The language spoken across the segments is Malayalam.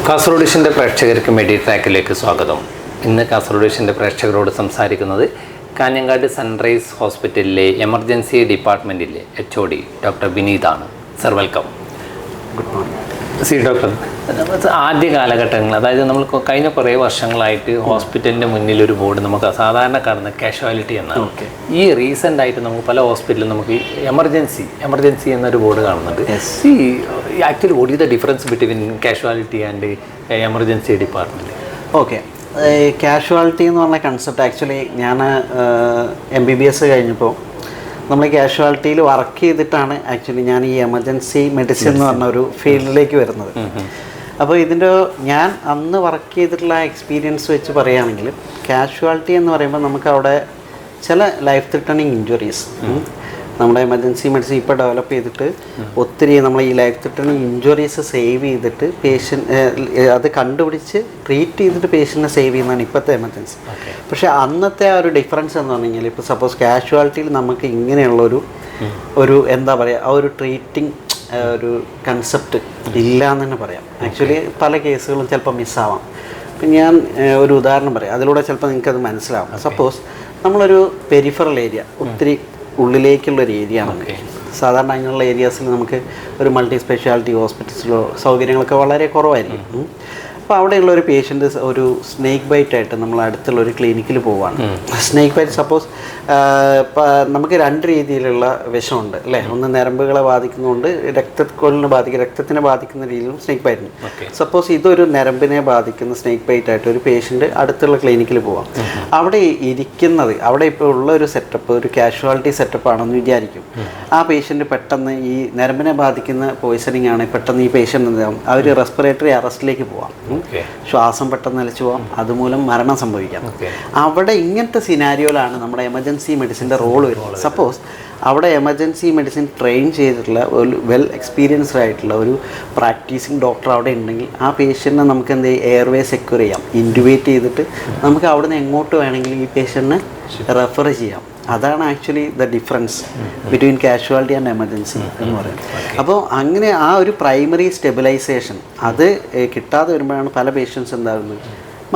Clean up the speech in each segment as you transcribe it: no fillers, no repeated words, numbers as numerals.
കാസർഗോഡ് വിഷൻ്റെ പ്രേക്ഷകർക്ക് മെഡി ട്രാക്കിലേക്ക് സ്വാഗതം. ഇന്ന് കാസർഗോഡ് വിഷൻ്റെ പ്രേക്ഷകരോട് സംസാരിക്കുന്നത് കാഞ്ഞങ്ങാട് സൺറൈസ് ഹോസ്പിറ്റലിലെ എമർജൻസി ഡിപ്പാർട്ട്മെൻറ്റിലെ HOD ഡോക്ടർ വിനീതാണ്. Sir, welcome. Good morning. Doctor, ആദ്യ കാലഘട്ടങ്ങൾ, അതായത് നമ്മൾ കഴിഞ്ഞ കുറേ വർഷങ്ങളായിട്ട് ഹോസ്പിറ്റലിൻ്റെ മുന്നിൽ ഒരു ബോർഡ് നമുക്ക് സാധാരണ കാണുന്ന കാഷ്വാലിറ്റി എന്നാണ്. ഈ റീസെൻ്റ് ആയിട്ട് നമുക്ക് പല ഹോസ്പിറ്റലിലും നമുക്ക് എമർജൻസി എന്നൊരു ബോർഡ് കാണുന്നുണ്ട്. Actually what is the difference between casualty and emergency department? Okay, casualty എന്ന് പറഞ്ഞ കൺസെപ്റ്റ് ആക്ച്വലി ഞാൻ MBBS കഴിഞ്ഞപ്പോൾ നമ്മൾ കാഷ്വാലിറ്റിയിൽ വർക്ക് ചെയ്തിട്ടാണ് ആക്ച്വലി ഞാൻ ഈ എമർജൻസി മെഡിസിൻ എന്ന് പറഞ്ഞ ഒരു ഫീൽഡിലേക്ക് വരുന്നത്. അപ്പോൾ ഞാൻ അന്ന് വർക്ക് ചെയ്തിട്ടുള്ള എക്സ്പീരിയൻസ് വെച്ച് പറയുകയാണെങ്കിൽ കാഷ്വാലിറ്റി എന്ന് പറയുമ്പോൾ നമുക്ക് അവിടെ ചില ലൈഫ് ത്രെട്ടണിങ് ഇഞ്ചുറീസ് നമ്മുടെ എമർജൻസി മെഡിസിൻ ഇപ്പോൾ ഡെവലപ്പ് ചെയ്തിട്ട് ഒത്തിരി നമ്മൾ ഈ ലൈഫ് ത്രെട്ടണിങ് ഇഞ്ചുറീസ് സേവ് ചെയ്തിട്ട് അത് കണ്ടുപിടിച്ച് ട്രീറ്റ് ചെയ്തിട്ട് പേഷ്യൻറ്റിനെ സേവ് ചെയ്യുന്നതാണ് ഇപ്പോഴത്തെ എമർജൻസി. പക്ഷേ അന്നത്തെ ആ ഒരു ഡിഫറൻസ് എന്ന് പറഞ്ഞു കഴിഞ്ഞാൽ ഇപ്പോൾ സപ്പോസ് കാഷ്വാലിറ്റിയിൽ നമുക്ക് ഇങ്ങനെയുള്ളൊരു എന്താ പറയുക, ആ ഒരു ട്രീറ്റിംഗ് ഒരു കൺസെപ്റ്റ് ഇല്ല എന്ന് തന്നെ പറയാം. ആക്ച്വലി പല കേസുകളും ചിലപ്പോൾ മിസ്സാവാം. ഇപ്പം ഞാൻ ഒരു ഉദാഹരണം പറയാം, അതിലൂടെ ചിലപ്പോൾ നിങ്ങൾക്കത് മനസ്സിലാവും. സപ്പോസ് നമ്മളൊരു പെരിഫറൽ ഏരിയ, ഒത്തിരി ഉള്ളിലേക്കുള്ളൊരു ഏരിയ ആണ്. സാധാരണ അങ്ങനെയുള്ള ഏരിയാസിൽ നമുക്ക് ഒരു മൾട്ടി സ്പെഷ്യാലിറ്റി ഹോസ്പിറ്റൽസിലോ സൗകര്യങ്ങളൊക്കെ വളരെ കുറവായിരിക്കും. അപ്പോൾ അവിടെയുള്ള ഒരു പേഷ്യൻ്റ് ഒരു സ്നേക്ക് ബൈറ്റായിട്ട് നമ്മൾ അടുത്തുള്ള ഒരു ക്ലിനിക്കിൽ പോവുകയാണ്. സ്നേക്ക് ബൈറ്റ് സപ്പോസ് നമുക്ക് രണ്ട് രീതിയിലുള്ള വിഷമുണ്ട് അല്ലേ. ഒന്ന് ഞരമ്പുകളെ ബാധിക്കുന്നതുകൊണ്ട് രക്തത്തിനെ ബാധിക്കുന്ന രീതിയിലും സ്നേക്ക് ബൈറ്റിന്. സപ്പോസ് ഇതൊരു ഞരമ്പിനെ ബാധിക്കുന്ന സ്നേക്ക് ബൈറ്റായിട്ട് ഒരു പേഷ്യൻ്റ് അടുത്തുള്ള ക്ലിനിക്കിൽ പോവാം. അവിടെ ഇപ്പോൾ ഉള്ള ഒരു സെറ്റപ്പ് ഒരു കാഷ്വാലിറ്റി സെറ്റപ്പ് ആണെന്ന് വിചാരിക്കും. ആ പേഷ്യൻ്റ് പെട്ടെന്ന് ഈ ഞരമ്പിനെ ബാധിക്കുന്ന പോയിസണിങ് ആണ്, പെട്ടെന്ന് ഈ പേഷ്യൻ്റ് എന്താകും, അവർ റെസ്പിറേറ്ററി അറസ്റ്റിലേക്ക് പോവാം. ശ്വാസം പെട്ടെന്ന് നിലച്ചു പോകാം, അതുമൂലം മരണം സംഭവിക്കാം. അവിടെ ഇങ്ങനത്തെ സിനാരിയോയിലാണ് നമ്മുടെ എമർജൻസി മെഡിസിൻ്റെ റോൾ വരുന്നത്. സപ്പോസ് അവിടെ എമർജൻസി മെഡിസിൻ ട്രെയിൻ ചെയ്തിട്ടുള്ള ഒരു വെൽ എക്സ്പീരിയൻസ്ഡ് ആയിട്ടുള്ള ഒരു പ്രാക്ടീസിങ് ഡോക്ടർ അവിടെ ഉണ്ടെങ്കിൽ ആ പേഷ്യൻറ്റിനെ നമുക്ക് എന്ത് ചെയ്യും, എയർവേ സെക്യൂർ ചെയ്യാം, ഇൻറ്റുബേറ്റ് ചെയ്തിട്ട് നമുക്ക് അവിടെ നിന്ന് എങ്ങോട്ട് വേണമെങ്കിലും ഈ പേഷ്യൻറ്റിനെ റെഫർ ചെയ്യാം. അതാണ് actually the difference between casualty and emergency എന്ന് പറയുന്നത്. അപ്പോൾ അങ്ങനെ ആ ഒരു പ്രൈമറി സ്റ്റെബിലൈസേഷൻ അത് കിട്ടാതെ വരുമ്പോഴാണ് പല പേഷ്യൻസ് എന്താകുന്നത്,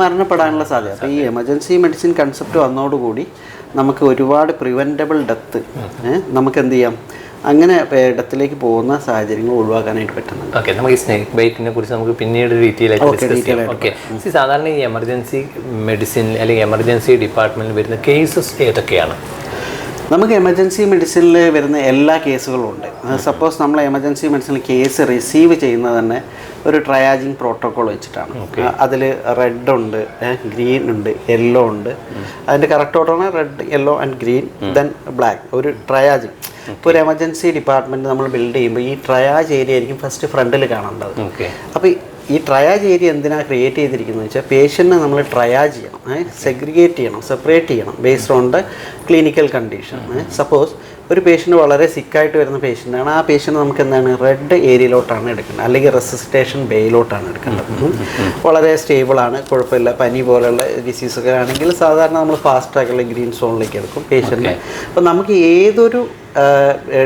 മരണപ്പെടാനുള്ള സാധ്യത. അപ്പോൾ ഈ എമർജൻസി മെഡിസിൻ കൺസെപ്റ്റ് വന്നതോടുകൂടി നമുക്ക് ഒരുപാട് പ്രിവെൻറ്റബിൾ ഡെത്ത് നമുക്ക് എന്ത് ചെയ്യാം, അങ്ങനെ ഡെത്തിലേക്ക് പോകുന്ന സാഹചര്യങ്ങൾ ഒഴിവാക്കാനായിട്ട് പറ്റുന്നുണ്ട്. ഓക്കെ, നമുക്ക് ഈ സ്നേക്ക് ബൈറ്റിനെ കുറിച്ച് നമുക്ക് പിന്നീട് സാധാരണ ഈ എമർജൻസി മെഡിസിൻ അല്ലെങ്കിൽ എമർജൻസി ഡിപ്പാർട്ട്മെൻറ്റിൽ വരുന്ന കേസസ് ഏതൊക്കെയാണ്? നമുക്ക് എമർജൻസി മെഡിസിനിൽ വരുന്ന എല്ലാ കേസുകളും ഉണ്ട്. സപ്പോസ് നമ്മൾ എമർജൻസി മെഡിസിനിൽ കേസ് റിസീവ് ചെയ്യുന്നത് തന്നെ ഒരു ട്രയാജിങ് പ്രോട്ടോക്കോൾ വെച്ചിട്ടാണ്. അതിൽ റെഡ് ഉണ്ട്, ഗ്രീൻ ഉണ്ട്, യെല്ലോ ഉണ്ട്. അതിൻ്റെ കറക്റ്റ് ഓർഡറാണ് red, yellow and green, then black. ഒരു ട്രയാജിങ് ഇപ്പോൾ ഒരു എമർജൻസി ഡിപ്പാർട്ട്മെൻറ്റ് നമ്മൾ ബിൽഡ് ചെയ്യുമ്പോൾ ഈ ട്രയാജ് ഏരിയ ആയിരിക്കും ഫസ്റ്റ് ഫ്രണ്ടിൽ കാണേണ്ടത്. അപ്പോൾ ഈ ട്രയാജ് ഏരിയ എന്തിനാണ് ക്രിയേറ്റ് ചെയ്തിരിക്കുന്നത് വെച്ചാൽ പേഷ്യൻറ്റിനെ നമ്മൾ ട്രയാജ് ചെയ്യണം, സെഗ്രിഗേറ്റ് ചെയ്യണം, സെപ്പറേറ്റ് ചെയ്യണം based on the clinical condition. Suppose ഒരു പേഷ്യൻ്റ് വളരെ സിക്കായിട്ട് വരുന്ന പേഷ്യൻ്റാണ്, ആ പേഷ്യൻ്റ് നമുക്ക് എന്താണ് റെഡ് ഏരിയയിലോട്ടാണ് എടുക്കേണ്ടത്, അല്ലെങ്കിൽ റെസിസ്റ്റേഷൻ ബേയിലോട്ടാണ് എടുക്കേണ്ടത്. വളരെ സ്റ്റേബിളാണ്, കുഴപ്പമില്ല, പനി പോലെയുള്ള ഡിസീസൊക്കെ ആണെങ്കിൽ സാധാരണ നമ്മൾ ഫാസ്റ്റ് ട്രാക്കുള്ള ഗ്രീൻ സോണിലേക്ക് എടുക്കും പേഷ്യൻറ്റിനെ. അപ്പോൾ നമുക്ക് ഏതൊരു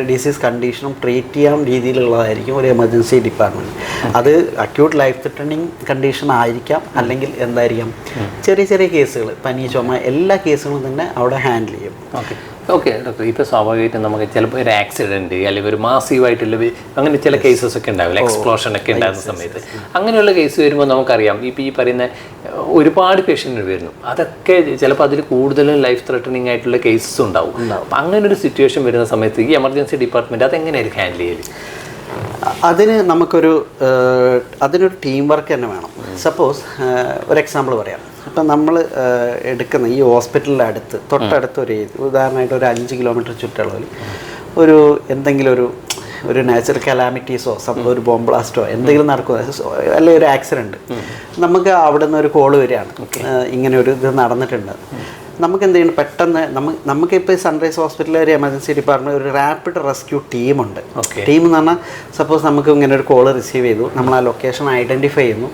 ഡിസീസ് കണ്ടീഷനും ട്രീറ്റ് ചെയ്യാൻ രീതിയിലുള്ളതായിരിക്കും ഒരു എമർജൻസി ഡിപ്പാർട്ട്മെൻറ്റ്. അത് അക്യൂട്ട് ലൈഫ് ത്രെട്ടണിങ് കണ്ടീഷൻ ആയിരിക്കാം, അല്ലെങ്കിൽ എന്തായിരിക്കാം ചെറിയ ചെറിയ കേസുകൾ, പനി, ചുമ, എല്ലാ കേസുകളും തന്നെ അവിടെ ഹാൻഡിൽ ചെയ്യും. ഓക്കെ ഡോക്ടർ, ഇപ്പോൾ സ്വാഭാവികമായിട്ടും നമുക്ക് ചിലപ്പോൾ ഒരു ആക്സിഡൻറ്റ് അല്ലെങ്കിൽ ഒരു മാസീവായിട്ടുള്ള അങ്ങനെ ചില കേസസ് ഒക്കെ ഉണ്ടാവില്ല, എക്സ്പ്ലോഷനൊക്കെ ഉണ്ടാകുന്ന സമയത്ത്. അങ്ങനെയുള്ള കേസ് വരുമ്പോൾ നമുക്കറിയാം ഇപ്പോൾ ഈ പറയുന്ന ഒരുപാട് പേഷ്യൻ്റ് വരുന്നു, അതൊക്കെ ചിലപ്പോൾ അതിൽ കൂടുതലും ലൈഫ് ത്രെട്ടണിങ് ആയിട്ടുള്ള കേസസ് ഉണ്ടാവും. അപ്പം അങ്ങനെ ഒരു സിറ്റുവേഷൻ വരുന്ന സമയത്ത് ഈ എമർജൻസി ഡിപ്പാർട്ട്മെൻറ്റ് അതെങ്ങനെയായിരിക്കും ഹാൻഡിൽ ചെയ്യല്? അതിനൊരു ടീം വർക്ക് തന്നെ വേണം. സപ്പോസ് ഒരു എക്സാമ്പിൾ പറയാം. ഇപ്പം നമ്മൾ എടുക്കുന്ന ഈ ഹോസ്പിറ്റലിൻ്റെ തൊട്ടടുത്ത് ഉദാഹരണമായിട്ട് ഒരു 5 കിലോമീറ്റർ ചുറ്റളവിൽ എന്തെങ്കിലും ഒരു നാച്ചുറൽ കലാമിറ്റീസോ ഒരു ബോംബ് ബ്ലാസ്റ്റോ എന്തെങ്കിലും നടക്കുക, അല്ലെങ്കിൽ ഒരു ആക്സിഡൻറ്റ്, നമുക്ക് അവിടെ നിന്ന് ഒരു കോള് വരികയാണ്, ഇങ്ങനെ ഒരു ഇത് നടന്നിട്ടുണ്ട്. നമുക്ക് എന്ത് ചെയ്യണം, പെട്ടെന്ന് നമുക്കിപ്പോൾ സൺറൈസ് ഹോസ്പിറ്റലിലെ ഒരു എമർജൻസി ഡിപ്പാർട്ട്മെൻറ്റ് ഒരു റാപ്പിഡ് റെസ്ക്യൂ ടീമുണ്ട്. ടീം എന്ന് പറഞ്ഞാൽ സപ്പോസ് നമുക്ക് ഇങ്ങനെ ഒരു കോള് റിസീവ് ചെയ്തു, നമ്മൾ ആ ലൊക്കേഷൻ ഐഡൻറ്റിഫൈ ചെയ്യുന്നു,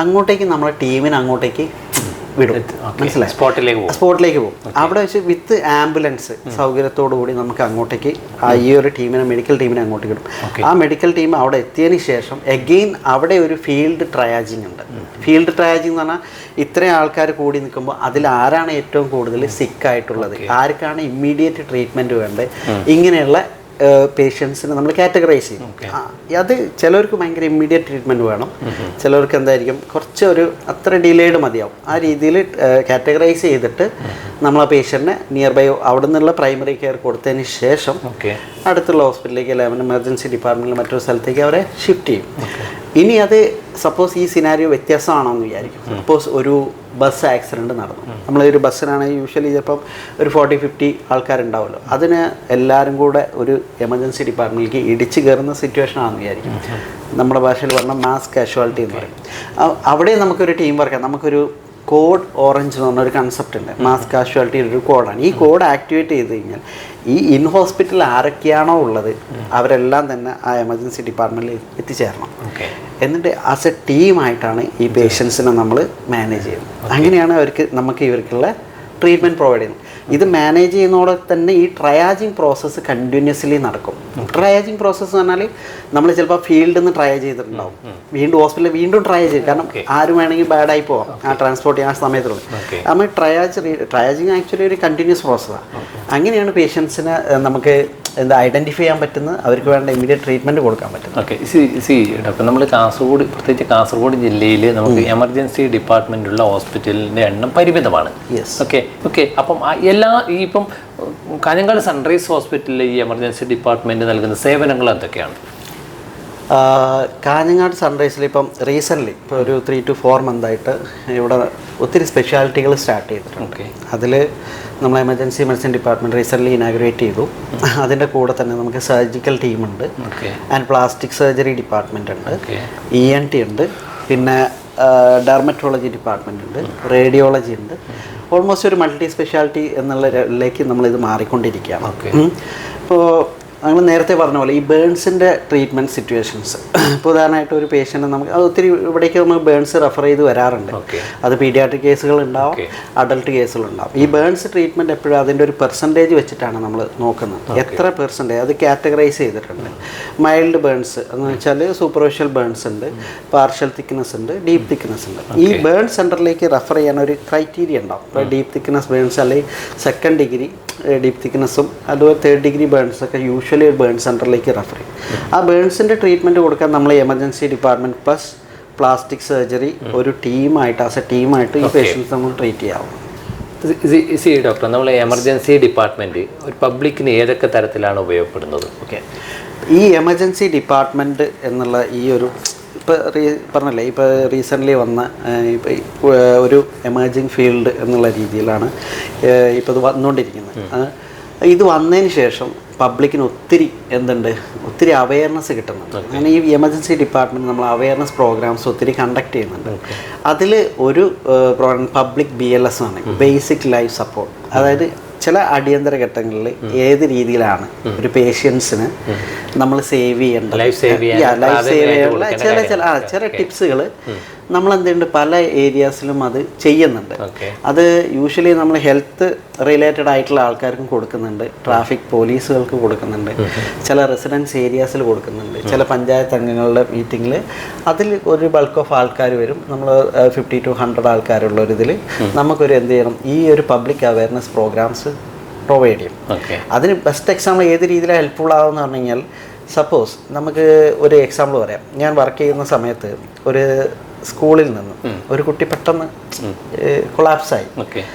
അങ്ങോട്ടേക്ക് നമ്മളെ ടീമിനെ അങ്ങോട്ടേക്ക് വിടും. മനസ്സിലായി? സ്പോട്ടിലേക്ക് പോകും. അവിടെ വെച്ച് വിത്ത് ആംബുലൻസ് സൗകര്യത്തോടു കൂടി നമുക്ക് അങ്ങോട്ടേക്ക് ഈ ഒരു ടീമിനെ, മെഡിക്കൽ ടീമിനെ അങ്ങോട്ടേക്ക് വിടും. ആ മെഡിക്കൽ ടീം അവിടെ എത്തിയതിന് ശേഷം എഗെയിൻ അവിടെ ഒരു ഫീൽഡ് ട്രയാജിങ് ഉണ്ട്. ഫീൽഡ് ട്രയാജിങ് എന്ന് പറഞ്ഞാൽ ഇത്രയും ആൾക്കാർ കൂടി നിൽക്കുമ്പോൾ അതിൽ ആരാണ് ഏറ്റവും കൂടുതൽ സിക്കായിട്ടുള്ളത്, ആർക്കാണ് ഇമ്മീഡിയറ്റ് ട്രീറ്റ്മെൻറ്റ് വേണ്ടത്, ഇങ്ങനെയുള്ള പേഷ്യൻസിനെ നമ്മൾ കാറ്റഗറൈസ് ചെയ്യും. അത് ചിലവർക്ക് ഭയങ്കര ഇമ്മീഡിയറ്റ് ട്രീറ്റ്മെൻറ്റ് വേണം, ചിലവർക്ക് എന്തായിരിക്കും കുറച്ച് ഒരു അത്ര ഡിലേഡ് മതിയാവും. ആ രീതിയിൽ കാറ്റഗറൈസ് ചെയ്തിട്ട് നമ്മൾ ആ പേഷ്യൻറ്റിനെ നിയർ ബൈ അവിടെ നിന്നുള്ള പ്രൈമറി കെയർ കൊടുത്തതിന് ശേഷം അടുത്തുള്ള ഹോസ്പിറ്റലിലേക്ക് അല്ലെങ്കിൽ എമർജൻസി ഡിപ്പാർട്ട്മെൻറ്റിൽ മറ്റൊരു സ്ഥലത്തേക്ക് അവരെ ഷിഫ്റ്റ് ചെയ്യും. ഇനി അത് സപ്പോസ് ഈ സിനാരിയോ വ്യത്യാസമാണോ എന്ന് വിചാരിക്കും. സപ്പോസ് ഒരു ബസ് ആക്സിഡൻറ്റ് നടന്നു. നമ്മളൊരു ബസ്സിനാണെങ്കിൽ യൂഷ്വലി ചിലപ്പം ഒരു 40-50 ആൾക്കാരുണ്ടാവുമല്ലോ. അതിന് എല്ലാവരും കൂടെ ഒരു എമർജൻസി ഡിപ്പാർട്ട്മെൻറ്റിലേക്ക് ഇടിച്ച് കയറുന്ന സിറ്റുവേഷൻ ആണെന്ന് വിചാരിക്കും. നമ്മുടെ ഭാഷയിൽ പറഞ്ഞാൽ മാസ് കാഷ്വാലിറ്റി എന്ന് പറയും. അവിടെ നമുക്കൊരു ടീം വർക്കാണ്. നമുക്കൊരു കോഡ് ഓറഞ്ച് എന്ന് പറഞ്ഞൊരു കൺസെപ്റ്റ് ഉണ്ട്. മാസ് കാഷ്വാലിറ്റി ഒരു കോഡാണ്. ഈ കോഡ് ആക്ടിവേറ്റ് ചെയ്ത് കഴിഞ്ഞാൽ ഈ ഇൻ ഹോസ്പിറ്റലിൽ ആരൊക്കെയാണോ ഉള്ളത് അവരെല്ലാം തന്നെ ആ എമർജൻസി ഡിപ്പാർട്ട്മെൻറ്റിൽ എത്തിച്ചേരണം. എന്നിട്ട് ആസ് എ ടീമായിട്ടാണ് ഈ പേഷ്യൻസിനെ നമ്മൾ മാനേജ് ചെയ്യുന്നത്. അങ്ങനെയാണ് നമുക്ക് ഇവർക്കുള്ള ട്രീറ്റ്മെൻറ്റ് പ്രൊവൈഡ് ചെയ്യുന്നത്. ഇത് മാനേജ് ചെയ്യുന്നതോടെ തന്നെ ഈ ട്രയാജിങ് പ്രോസസ്സ് കണ്ടിന്യൂസ്ലി നടക്കും. ട്രയാജിങ് പ്രോസസ്സ് എന്ന് പറഞ്ഞാൽ നമ്മൾ ചിലപ്പോൾ ഫീൽഡിൽ നിന്ന് ട്രൈ ചെയ്തിട്ടുണ്ടാവും, വീണ്ടും ഹോസ്പിറ്റലിൽ വീണ്ടും ട്രൈ ചെയ്യും. കാരണം ആരും വേണമെങ്കിൽ ബാഡായി പോവാം ആ ട്രാൻസ്പോർട്ട് ചെയ്യാൻ സമയത്തുള്ളൂ. നമ്മൾ ട്രയാജിങ് ആക്ച്വലി ഒരു കണ്ടിന്യൂസ് പ്രോസസ്സാണ്. അങ്ങനെയാണ് പേഷ്യൻസിനെ നമുക്ക് ഐഡൻറ്റിഫൈ ചെയ്യാൻ പറ്റുന്നത്, അവർക്ക് വേണ്ട ഇമ്മീഡിയറ്റ് ട്രീറ്റ്മെൻറ്റ് കൊടുക്കാൻ പറ്റും. ഓക്കെ, ഡോക്ടർ, നമ്മൾ കാസർഗോഡ്, പ്രത്യേകിച്ച് കാസർഗോഡ് ജില്ലയിൽ നമുക്ക് എമർജൻസി ഡിപ്പാർട്ട്മെൻറ്റുള്ള ഹോസ്പിറ്റലിൻ്റെ എണ്ണം പരിമിതമാണ്. ഓക്കെ. അപ്പം ഇപ്പം കാഞ്ഞങ്ങാട് സൺറൈസ് ഹോസ്പിറ്റലിലെ ഈ എമർജൻസി ഡിപ്പാർട്ട്മെൻറ്റ് നൽകുന്ന സേവനങ്ങൾ എന്തൊക്കെയാണ്? കാഞ്ഞങ്ങാട് സൺറൈസിൽ ഇപ്പം റീസെൻ്റ്ലി ഇപ്പോൾ ഒരു 3 to 4 മന്തായിട്ട് ഇവിടെ ഒത്തിരി സ്പെഷ്യാലിറ്റികൾ സ്റ്റാർട്ട് ചെയ്തിട്ടുണ്ട്. അതിൽ നമ്മൾ emergency medicine department recently inaugurate ചെയ്തു. അതിൻ്റെ കൂടെ തന്നെ നമുക്ക് സർജിക്കൽ ടീമുണ്ട്, ആൻഡ് പ്ലാസ്റ്റിക് സർജറി ഡിപ്പാർട്ട്മെൻ്റ് ഉണ്ട്, ENT ഉണ്ട്, പിന്നെ ഡെർമറ്റോളജി ഡിപ്പാർട്ട്മെൻ്റ് ഉണ്ട്, റേഡിയോളജി ഉണ്ട്. ഓൾമോസ്റ്റ് ഒരു മൾട്ടി സ്പെഷ്യാലിറ്റി എന്നുള്ളതിലേക്ക് നമ്മളിത് മാറിക്കൊണ്ടിരിക്കുകയാണ്. ഇപ്പോൾ നമ്മൾ നേരത്തെ പറഞ്ഞ പോലെ ഈ ബേൺസിൻ്റെ ട്രീറ്റ്മെൻറ്റ് സിറ്റുവേഷൻസ്, ഇപ്പോൾ ഉദാഹരണമായിട്ട് ഒരു പേഷ്യൻറ്റ് നമുക്ക് അത് ഒത്തിരി ഇവിടേക്ക് നമ്മൾ ബേൺസ് റെഫർ ചെയ്ത് വരാറുണ്ട്. അത് പീഡിയാട്രിക് കേസുകളുണ്ടാവും, അഡൾട്ട് കേസുകളുണ്ടാവും. ഈ ബേൺസ് ട്രീറ്റ്മെൻറ്റ് എപ്പോഴും അതിൻ്റെ ഒരു പെർസെൻറ്റേജ് വെച്ചിട്ടാണ് നമ്മൾ നോക്കുന്നത്. എത്ര പെർസെൻറ്റേജ് അത് കാറ്റഗറൈസ് ചെയ്തിട്ടുണ്ട്. മൈൽഡ് ബേൺസ് എന്ന് വെച്ചാൽ സൂപ്പർഫിഷ്യൽ ബേൺസ് ഉണ്ട്, പാർഷ്യൽ തിക്നെസ് ഉണ്ട്, ഡീപ്പ് തിക്നെസ് ഉണ്ട്. ഈ ബേൺ സെൻറ്ററിലേക്ക് റെഫർ ചെയ്യാൻ ഒരു ക്രൈറ്റീരിയ ഉണ്ടാവും. ഇപ്പോൾ ഡീപ്പ് തിക്നെസ് ബേൺസ് അല്ലെങ്കിൽ 2nd ഡിഗ്രി ഡീപ്പ് തിക്നെസ്സും അതുപോലെ 3rd ഡിഗ്രി ബേൺസൊക്കെ യൂഷ്വലി ഒരു ബേൺ സെൻറ്ററിലേക്ക് റെഫർ ചെയ്യും. ആ ബേൺസിൻ്റെ ട്രീറ്റ്മെൻറ്റ് കൊടുക്കാൻ നമ്മൾ emergency department plus plastic surgery ഒരു ടീമായിട്ട് ആസ് എ ടീമായിട്ട് ഈ പേഷ്യൻസ് നമ്മൾ ട്രീറ്റ് ചെയ്യാവും. ഡോക്ടർ, നമ്മൾ എമർജൻസി ഡിപ്പാർട്ട്മെൻറ്റ് ഒരു പബ്ലിക്കിന് ഏതൊക്കെ തരത്തിലാണ് ഉപയോഗപ്പെടുന്നത്? ഓക്കെ, ഈ എമർജൻസി ഡിപ്പാർട്ട്മെൻറ്റ് എന്നുള്ള ഈ ഒരു ഇപ്പോൾ പറഞ്ഞല്ലേ, ഇപ്പോൾ റീസെൻ്റ്ലി വന്ന ഇപ്പോൾ ഒരു എമർജിങ് ഫീൽഡ് എന്നുള്ള രീതിയിലാണ് ഇപ്പോൾ ഇത് വന്നുകൊണ്ടിരിക്കുന്നത്. ഇത് വന്നതിന് ശേഷം പബ്ലിക്കിന് ഒത്തിരി അവയർനെസ് കിട്ടുന്നുണ്ട്. അങ്ങനെ ഈ എമർജൻസി ഡിപ്പാർട്ട്മെൻറ്റ് നമ്മൾ അവയർനെസ് പ്രോഗ്രാംസ് ഒത്തിരി കണ്ടക്ട് ചെയ്യുന്നുണ്ട്. അതിൽ ഒരു പ്രോഗ്രാം പബ്ലിക് BLS ആണ്, ബേസിക് ലൈഫ് സപ്പോർട്ട്. അതായത് ചില അടിയന്തര ഘട്ടങ്ങളിൽ ഏത് രീതിയിലാണ് ഒരു പേഷ്യൻസിന് നമ്മൾ സേവ് ചെയ്യേണ്ട ലൈഫ് സേവ് ചെയ്യാനുള്ള ചില ടിപ്സുകൾ നമ്മൾ എന്തുണ്ട് പല ഏരിയാസിലും അത് ചെയ്യുന്നുണ്ട്. അത് യൂഷ്വലി നമ്മൾ ഹെൽത്ത് റിലേറ്റഡ് ആയിട്ടുള്ള ആൾക്കാർക്കും കൊടുക്കുന്നുണ്ട്, ട്രാഫിക് പോലീസുകൾക്ക് കൊടുക്കുന്നുണ്ട്, ചില റെസിഡൻസ് ഏരിയാസിൽ കൊടുക്കുന്നുണ്ട്, ചില പഞ്ചായത്ത് അംഗങ്ങളുടെ മീറ്റിങ്ങിൽ അതിൽ ഒരു ബൾക്ക് ഓഫ് ആൾക്കാർ വരും. നമ്മൾ 50 to 100 ആൾക്കാരുള്ള ഒരു ഇതിൽ നമുക്കൊരു എന്ത് ചെയ്യണം, ഈ ഒരു പബ്ലിക് അവയർനെസ് പ്രോഗ്രാംസ് പ്രൊവൈഡ് ചെയ്യും. അതിന് ബെസ്റ്റ് എക്സാമ്പിൾ ഏത് രീതിയിലാണ് ഹെൽപ്ഫുൾ ആകുമെന്ന് പറഞ്ഞു കഴിഞ്ഞാൽ, സപ്പോസ് നമുക്ക് ഒരു എക്സാമ്പിൾ പറയാം. ഞാൻ വർക്ക് ചെയ്യുന്ന സമയത്ത് ഒരു സ്കൂളിൽ നിന്നും ഒരു കുട്ടി പെട്ടെന്ന് കൊളാപ്സായി.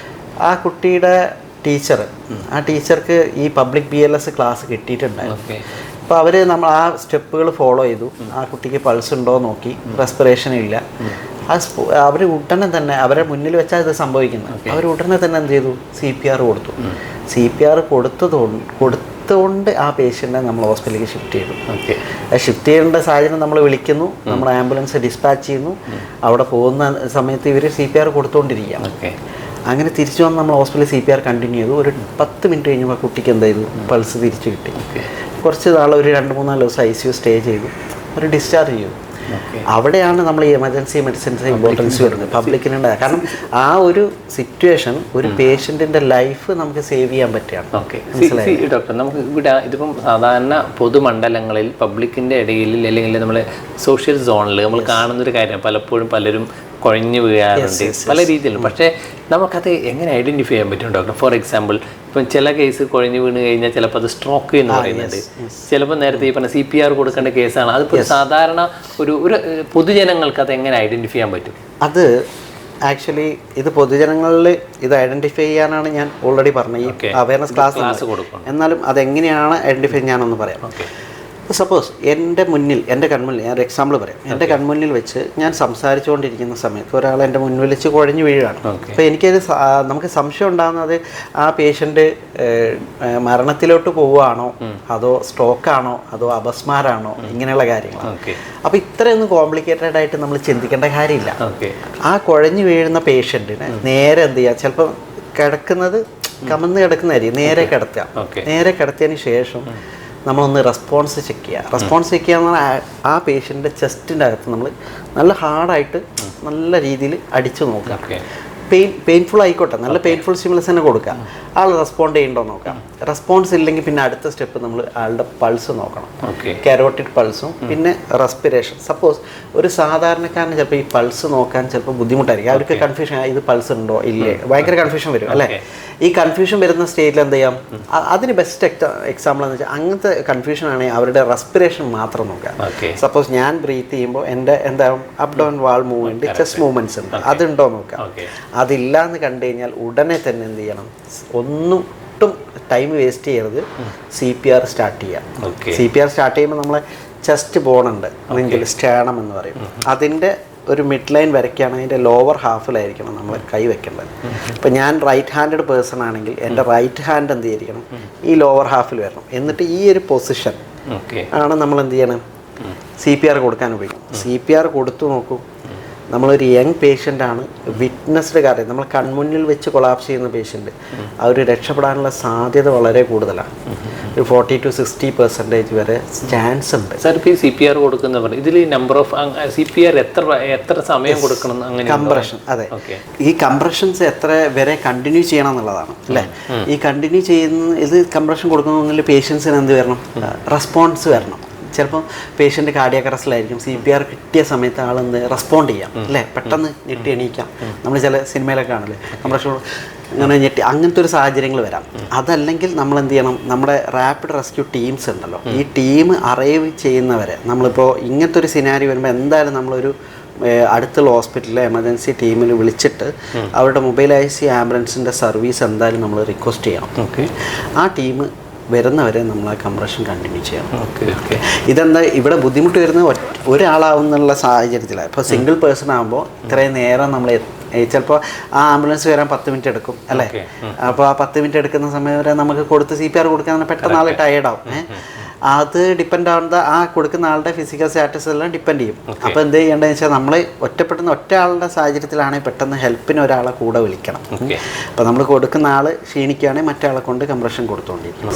ആ കുട്ടിയുടെ ആ ടീച്ചർക്ക് ഈ പബ്ലിക് BLS ക്ലാസ് കിട്ടിയിട്ടുണ്ടായിരുന്നു. അപ്പോൾ നമ്മൾ ആ സ്റ്റെപ്പുകൾ ഫോളോ ചെയ്തു. ആ കുട്ടിക്ക് പൾസ് ഉണ്ടോ നോക്കി, റെസ്പിറേഷൻ ഇല്ല. അവർ ഉടനെ തന്നെ അവരെ മുന്നിൽ വെച്ചാൽ ഇത് സംഭവിക്കുന്നത്. അവർ ഉടനെ തന്നെ എന്ത് ചെയ്തു, CPR കൊടുത്തു. CPR കൊടുത്തുകൊണ്ട് ആ പേഷ്യൻറ്റിനെ നമ്മൾ ഹോസ്പിറ്റലിലേക്ക് ഷിഫ്റ്റ് ചെയ്തു. ഷിഫ്റ്റ് ചെയ്യേണ്ട സാഹചര്യം നമ്മൾ വിളിക്കുന്നു, നമ്മൾ ആംബുലൻസ് ഡിസ്പാച്ച് ചെയ്യുന്നു. അവിടെ പോകുന്ന സമയത്ത് ഇവർ CPR കൊടുത്തുകൊണ്ടിരിക്കുകയാണ്. അങ്ങനെ തിരിച്ചു വന്ന് നമ്മൾ ഹോസ്പിറ്റലിൽ CPR കണ്ടിന്യൂ ചെയ്തു. ഒരു 10 മിനിറ്റ് കഴിഞ്ഞപ്പോൾ കുട്ടിക്ക് എന്ത് ചെയ്തു, പൾസ് തിരിച്ചു കിട്ടി. കുറച്ച് നാൾ ഒരു 2-3 ദിവസം ICU സ്റ്റേ ചെയ്തു, ഒരു ഡിസ്ചാർജ് ചെയ്തു. അവിടെയാണ് നമ്മൾ ഈ എമർജൻസി മെഡിസിൻസ് ഇമ്പോർട്ടൻസ് വരുന്നത് പബ്ലിക്കിനുണ്ടായ. കാരണം ആ ഒരു സിറ്റുവേഷൻ ഒരു പേഷ്യൻറ്റിൻ്റെ ലൈഫ് നമുക്ക് സേവ് ചെയ്യാൻ പറ്റുകയാണ്. ഡോക്ടർ, നമുക്ക് ഇവിടെ ഇതിപ്പം സാധാരണ പൊതുമണ്ഡലങ്ങളിൽ പബ്ലിക്കിൻ്റെ ഇടയിൽ അല്ലെങ്കിൽ നമ്മൾ സോഷ്യൽ സോണിൽ നമ്മൾ കാണുന്നൊരു കാര്യം പലപ്പോഴും പലരും കുഴഞ്ഞു വീഴാറുണ്ട് പല രീതിയിലും. പക്ഷേ നമുക്കത് എങ്ങനെ ഐഡൻറ്റിഫൈ ചെയ്യാൻ പറ്റും ഡോക്ടർ? ഫോർ എക്സാമ്പിൾ, ഇപ്പം ചില കേസ് കുഴഞ്ഞു വീണ് കഴിഞ്ഞാൽ ചിലപ്പോൾ അത് സ്ട്രോക്ക് എന്ന് പറയുന്നുണ്ട്. ചിലപ്പോൾ നേരത്തെ ഈ പറഞ്ഞ CPR കൊടുക്കേണ്ട കേസാണ്. അതിപ്പോൾ സാധാരണ ഒരു പൊതുജനങ്ങൾക്ക് അത് എങ്ങനെ ഐഡൻറ്റിഫൈ ചെയ്യാൻ പറ്റും? അത് ആക്ച്വലി ഇത് പൊതുജനങ്ങളിൽ ഇത് ഐഡൻറ്റിഫൈ ചെയ്യാനാണ് ഞാൻ ഓൾറെഡി പറഞ്ഞത്, ഈ അവയർനെസ് ക്ലാസ് കൊടുക്കണം. എന്നാലും അതെങ്ങനെയാണ് ഐഡൻറ്റിഫൈ ഞാനൊന്ന് പറയാം. സപ്പോസ് എൻ്റെ മുന്നിൽ, എൻ്റെ കൺമുന്നിൽ, ഞാൻ ഒരു എക്സാമ്പിൾ പറയാം. എൻ്റെ കൺമുന്നിൽ വെച്ച് ഞാൻ സംസാരിച്ചുകൊണ്ടിരിക്കുന്ന സമയത്ത് ഒരാൾ എൻ്റെ മുന്നിൽ വെച്ച് കുഴഞ്ഞു വീഴുകയാണ്. അപ്പോൾ എനിക്കത് നമുക്ക് സംശയം ഉണ്ടാകുന്നത് ആ പേഷ്യൻ്റ് മരണത്തിലോട്ട് പോവുകയാണോ, അതോ സ്ട്രോക്കാണോ, അതോ അപസ്മാരാണോ, ഇങ്ങനെയുള്ള കാര്യങ്ങളാണ്. അപ്പോൾ ഇത്രയൊന്നും കോംപ്ലിക്കേറ്റഡ് ആയിട്ട് നമ്മൾ ചിന്തിക്കേണ്ട കാര്യമില്ല. ആ കുഴഞ്ഞു വീഴുന്ന പേഷ്യൻറ്റിനെ നേരെ എന്ത് ചെയ്യുക, ചിലപ്പോൾ കിടക്കുന്നത് കമന്ന് കിടക്കുന്നതായിരിക്കും, നേരെ കിടത്തുക. നേരെ കിടത്തിയതിന് ശേഷം നമ്മളൊന്ന് റെസ്പോൺസ് ചെക്ക് ചെയ്യുക. റെസ്പോൺസ് ചെക്ക് ചെയ്യുക എന്ന് പറഞ്ഞാൽ ആ പേഷ്യൻ്റെ ചെസ്റ്റിൻ്റെ അകത്ത് നമ്മൾ നല്ല ഹാർഡായിട്ട് നല്ല രീതിയിൽ അടിച്ചു നോക്കുക. പെയിൻഫുൾ ആയിക്കോട്ടെ, നല്ല പെയിൻഫുൾ സ്റ്റിമുലസ് തന്നെ കൊടുക്കുക. ആൾ റെസ്പോണ്ട് ചെയ്യണ്ടോ നോക്കാം. റെസ്പോൺസ് ഇല്ലെങ്കിൽ പിന്നെ അടുത്ത സ്റ്റെപ്പ് നമ്മൾ ആളുടെ പൾസ് നോക്കണം. കരോട്ടിഡ് പൾസും പിന്നെ റെസ്പിറേഷൻ. സപ്പോസ് ഒരു സാധാരണക്കാരന് ചിലപ്പോൾ ഈ പൾസ് നോക്കാൻ ചിലപ്പോൾ ബുദ്ധിമുട്ടായിരിക്കും. അവർക്ക് കൺഫ്യൂഷൻ, ഇത് പൾസ് ഉണ്ടോ ഇല്ലേ, ഭയങ്കര കൺഫ്യൂഷൻ വരും അല്ലേ? ഈ കൺഫ്യൂഷൻ വരുന്ന സ്റ്റേജിൽ എന്ത് ചെയ്യാം, അതിന് ബെസ്റ്റ് എക്സാമ്പിൾ എന്ന് വെച്ചാൽ അങ്ങനത്തെ കൺഫ്യൂഷൻ ആണെങ്കിൽ അവരുടെ റെസ്പിറേഷൻ മാത്രം നോക്കാം. സപ്പോസ് ഞാൻ ബ്രീത്ത് ചെയ്യുമ്പോൾ എൻ്റെ എന്താകും, അപ് ഡൗൺ വാൾ മൂവ്മെൻറ്റ്, ചെസ്റ്റ് മൂവ്മെൻറ്റ്സ് ഉണ്ട്, അതുണ്ടോ നോക്കാം. അതില്ല എന്ന് കണ്ടു കഴിഞ്ഞാൽ ഉടനെ തന്നെ എന്ത് ചെയ്യണം, ഒട്ടും ടൈം വേസ്റ്റ് ചെയ്യരുത്, CPR സ്റ്റാർട്ട് ചെയ്യാം. CPR സ്റ്റാർട്ട് ചെയ്യുമ്പോൾ നമ്മളെ ചെസ്റ്റ് ബോണുണ്ട്, നെഞ്ചിൽ സ്റ്റേണം എന്ന് പറയും, അതിൻ്റെ ഒരു മിഡ് ലൈൻ വരയ്ക്കുകയാണ്. അതിൻ്റെ ലോവർ ഹാഫിലായിരിക്കണം നമ്മൾ കൈ വെക്കേണ്ടത്. ഇപ്പം ഞാൻ റൈറ്റ് ഹാൻഡഡ് പേഴ്സൺ ആണെങ്കിൽ എൻ്റെ റൈറ്റ് ഹാൻഡ് എന്ത് ചെയ്തിരിക്കണം, ഈ ലോവർ ഹാഫിൽ വരണം. എന്നിട്ട് ഈ ഒരു പൊസിഷൻ ആണ് നമ്മൾ എന്ത് ചെയ്യണം, CPR കൊടുക്കാൻ ഉപയോഗിക്കും. CPR കൊടുത്തു നോക്കൂ. നമ്മളൊരു യങ് പേഷ്യൻ്റാണ്, വിറ്റ്നസ്ഡ് കാര്യം, നമ്മൾ കൺമുന്നിൽ വെച്ച് കൊളാപ്സ് ചെയ്യുന്ന പേഷ്യൻ്റ്, അവർ രക്ഷപ്പെടാനുള്ള സാധ്യത വളരെ കൂടുതലാണ്. ഒരു 40 to 60% വരെ ചാൻസ് ഉണ്ട്. സാർ, ഇപ്പോൾ ഈ CPR കൊടുക്കുന്ന പറഞ്ഞു, ഇതിൽ നമ്പർ ഓഫ് CPR എത്ര സമയം കൊടുക്കണം? അങ്ങനെ കംപ്രഷൻ, അതെ, ഈ കംപ്രഷൻസ് എത്ര വരെ കണ്ടിന്യൂ ചെയ്യണം എന്നുള്ളതാണ് അല്ലേ? ഈ കണ്ടിന്യൂ ചെയ്യുന്ന ഇത് കംപ്രഷൻ കൊടുക്കുന്നതിൽ പേഷ്യൻസിന് എന്ത് വരണം, റെസ്പോൺസ് വരണം. ചിലപ്പോൾ പേഷ്യൻ്റ് കാർഡിയാക് അറസ്റ്റിലായിരിക്കും, CPR കിട്ടിയ സമയത്ത് ആളെന്ത് റെസ്പോണ്ട് ചെയ്യാം അല്ലേ, പെട്ടെന്ന് ഞെട്ടി എണീക്കാം. നമ്മൾ ചില സിനിമയിലൊക്കെ കാണല്ലേ, കംപ്രഷൻ അങ്ങനെ ഞെട്ടി, അങ്ങനത്തെ ഒരു സാഹചര്യങ്ങൾ വരാം. അതല്ലെങ്കിൽ നമ്മൾ എന്ത് ചെയ്യണം, നമ്മുടെ റാപ്പിഡ് റെസ്ക്യൂ ടീംസ് ഉണ്ടല്ലോ, ഈ ടീം അറൈവ് ചെയ്യുന്നവരെ നമ്മളിപ്പോൾ ഇങ്ങനത്തെ ഒരു സിനാരി വരുമ്പോൾ എന്തായാലും നമ്മളൊരു അടുത്തുള്ള ഹോസ്പിറ്റലിലെ എമർജൻസി ടീമിൽ വിളിച്ചിട്ട് അവരുടെ മൊബൈൽ IC ആംബുലൻസിൻ്റെ സർവീസ് എന്തായാലും നമ്മൾ റിക്വസ്റ്റ് ചെയ്യണം. ആ ടീം വരുന്നവരെ നമ്മൾ ആ കംപ്രഷൻ കണ്ടിന്യൂ ചെയ്യണം. ഇതെന്താ ഇവിടെ ബുദ്ധിമുട്ട് വരുന്നത്, ഒരാളാവുന്നുള്ള സാഹചര്യത്തിലാണ്. ഇപ്പോൾ സിംഗിൾ പേഴ്സൺ ആകുമ്പോൾ ഇത്രയും നേരം നമ്മൾ ചിലപ്പോൾ ആ ആംബുലൻസ് വരാൻ 10 മിനിറ്റ് എടുക്കും അല്ലേ? അപ്പോൾ ആ 10 മിനിറ്റ് എടുക്കുന്ന സമയം വരെ നമുക്ക് കൊടുത്ത് CPR കൊടുക്കാൻ പെട്ടെന്ന് ആൾ ടയേർഡാവും. അത് ഡിപ്പെൻഡ് ആവുന്ന ആ കൊടുക്കുന്ന ആളുടെ ഫിസിക്കൽ സ്റ്റാറ്റസ് എല്ലാം ഡിപ്പെൻഡ് ചെയ്യും. അപ്പോൾ എന്ത് ചെയ്യേണ്ടതെന്ന് വെച്ചാൽ നമ്മൾ ഒറ്റപ്പെടുന്ന ഒറ്റ ആളുടെ സാഹചര്യത്തിലാണെങ്കിൽ പെട്ടെന്ന് ഹെൽപ്പിന് ഒരാളെ കൂടെ വിളിക്കണം. അപ്പോൾ നമ്മൾ കൊടുക്കുന്ന ആൾ ക്ഷീണിക്കുകയാണെങ്കിൽ മറ്റേ കൊണ്ട് കംപ്രഷൻ കൊടുത്തുകൊണ്ടിരിക്കും.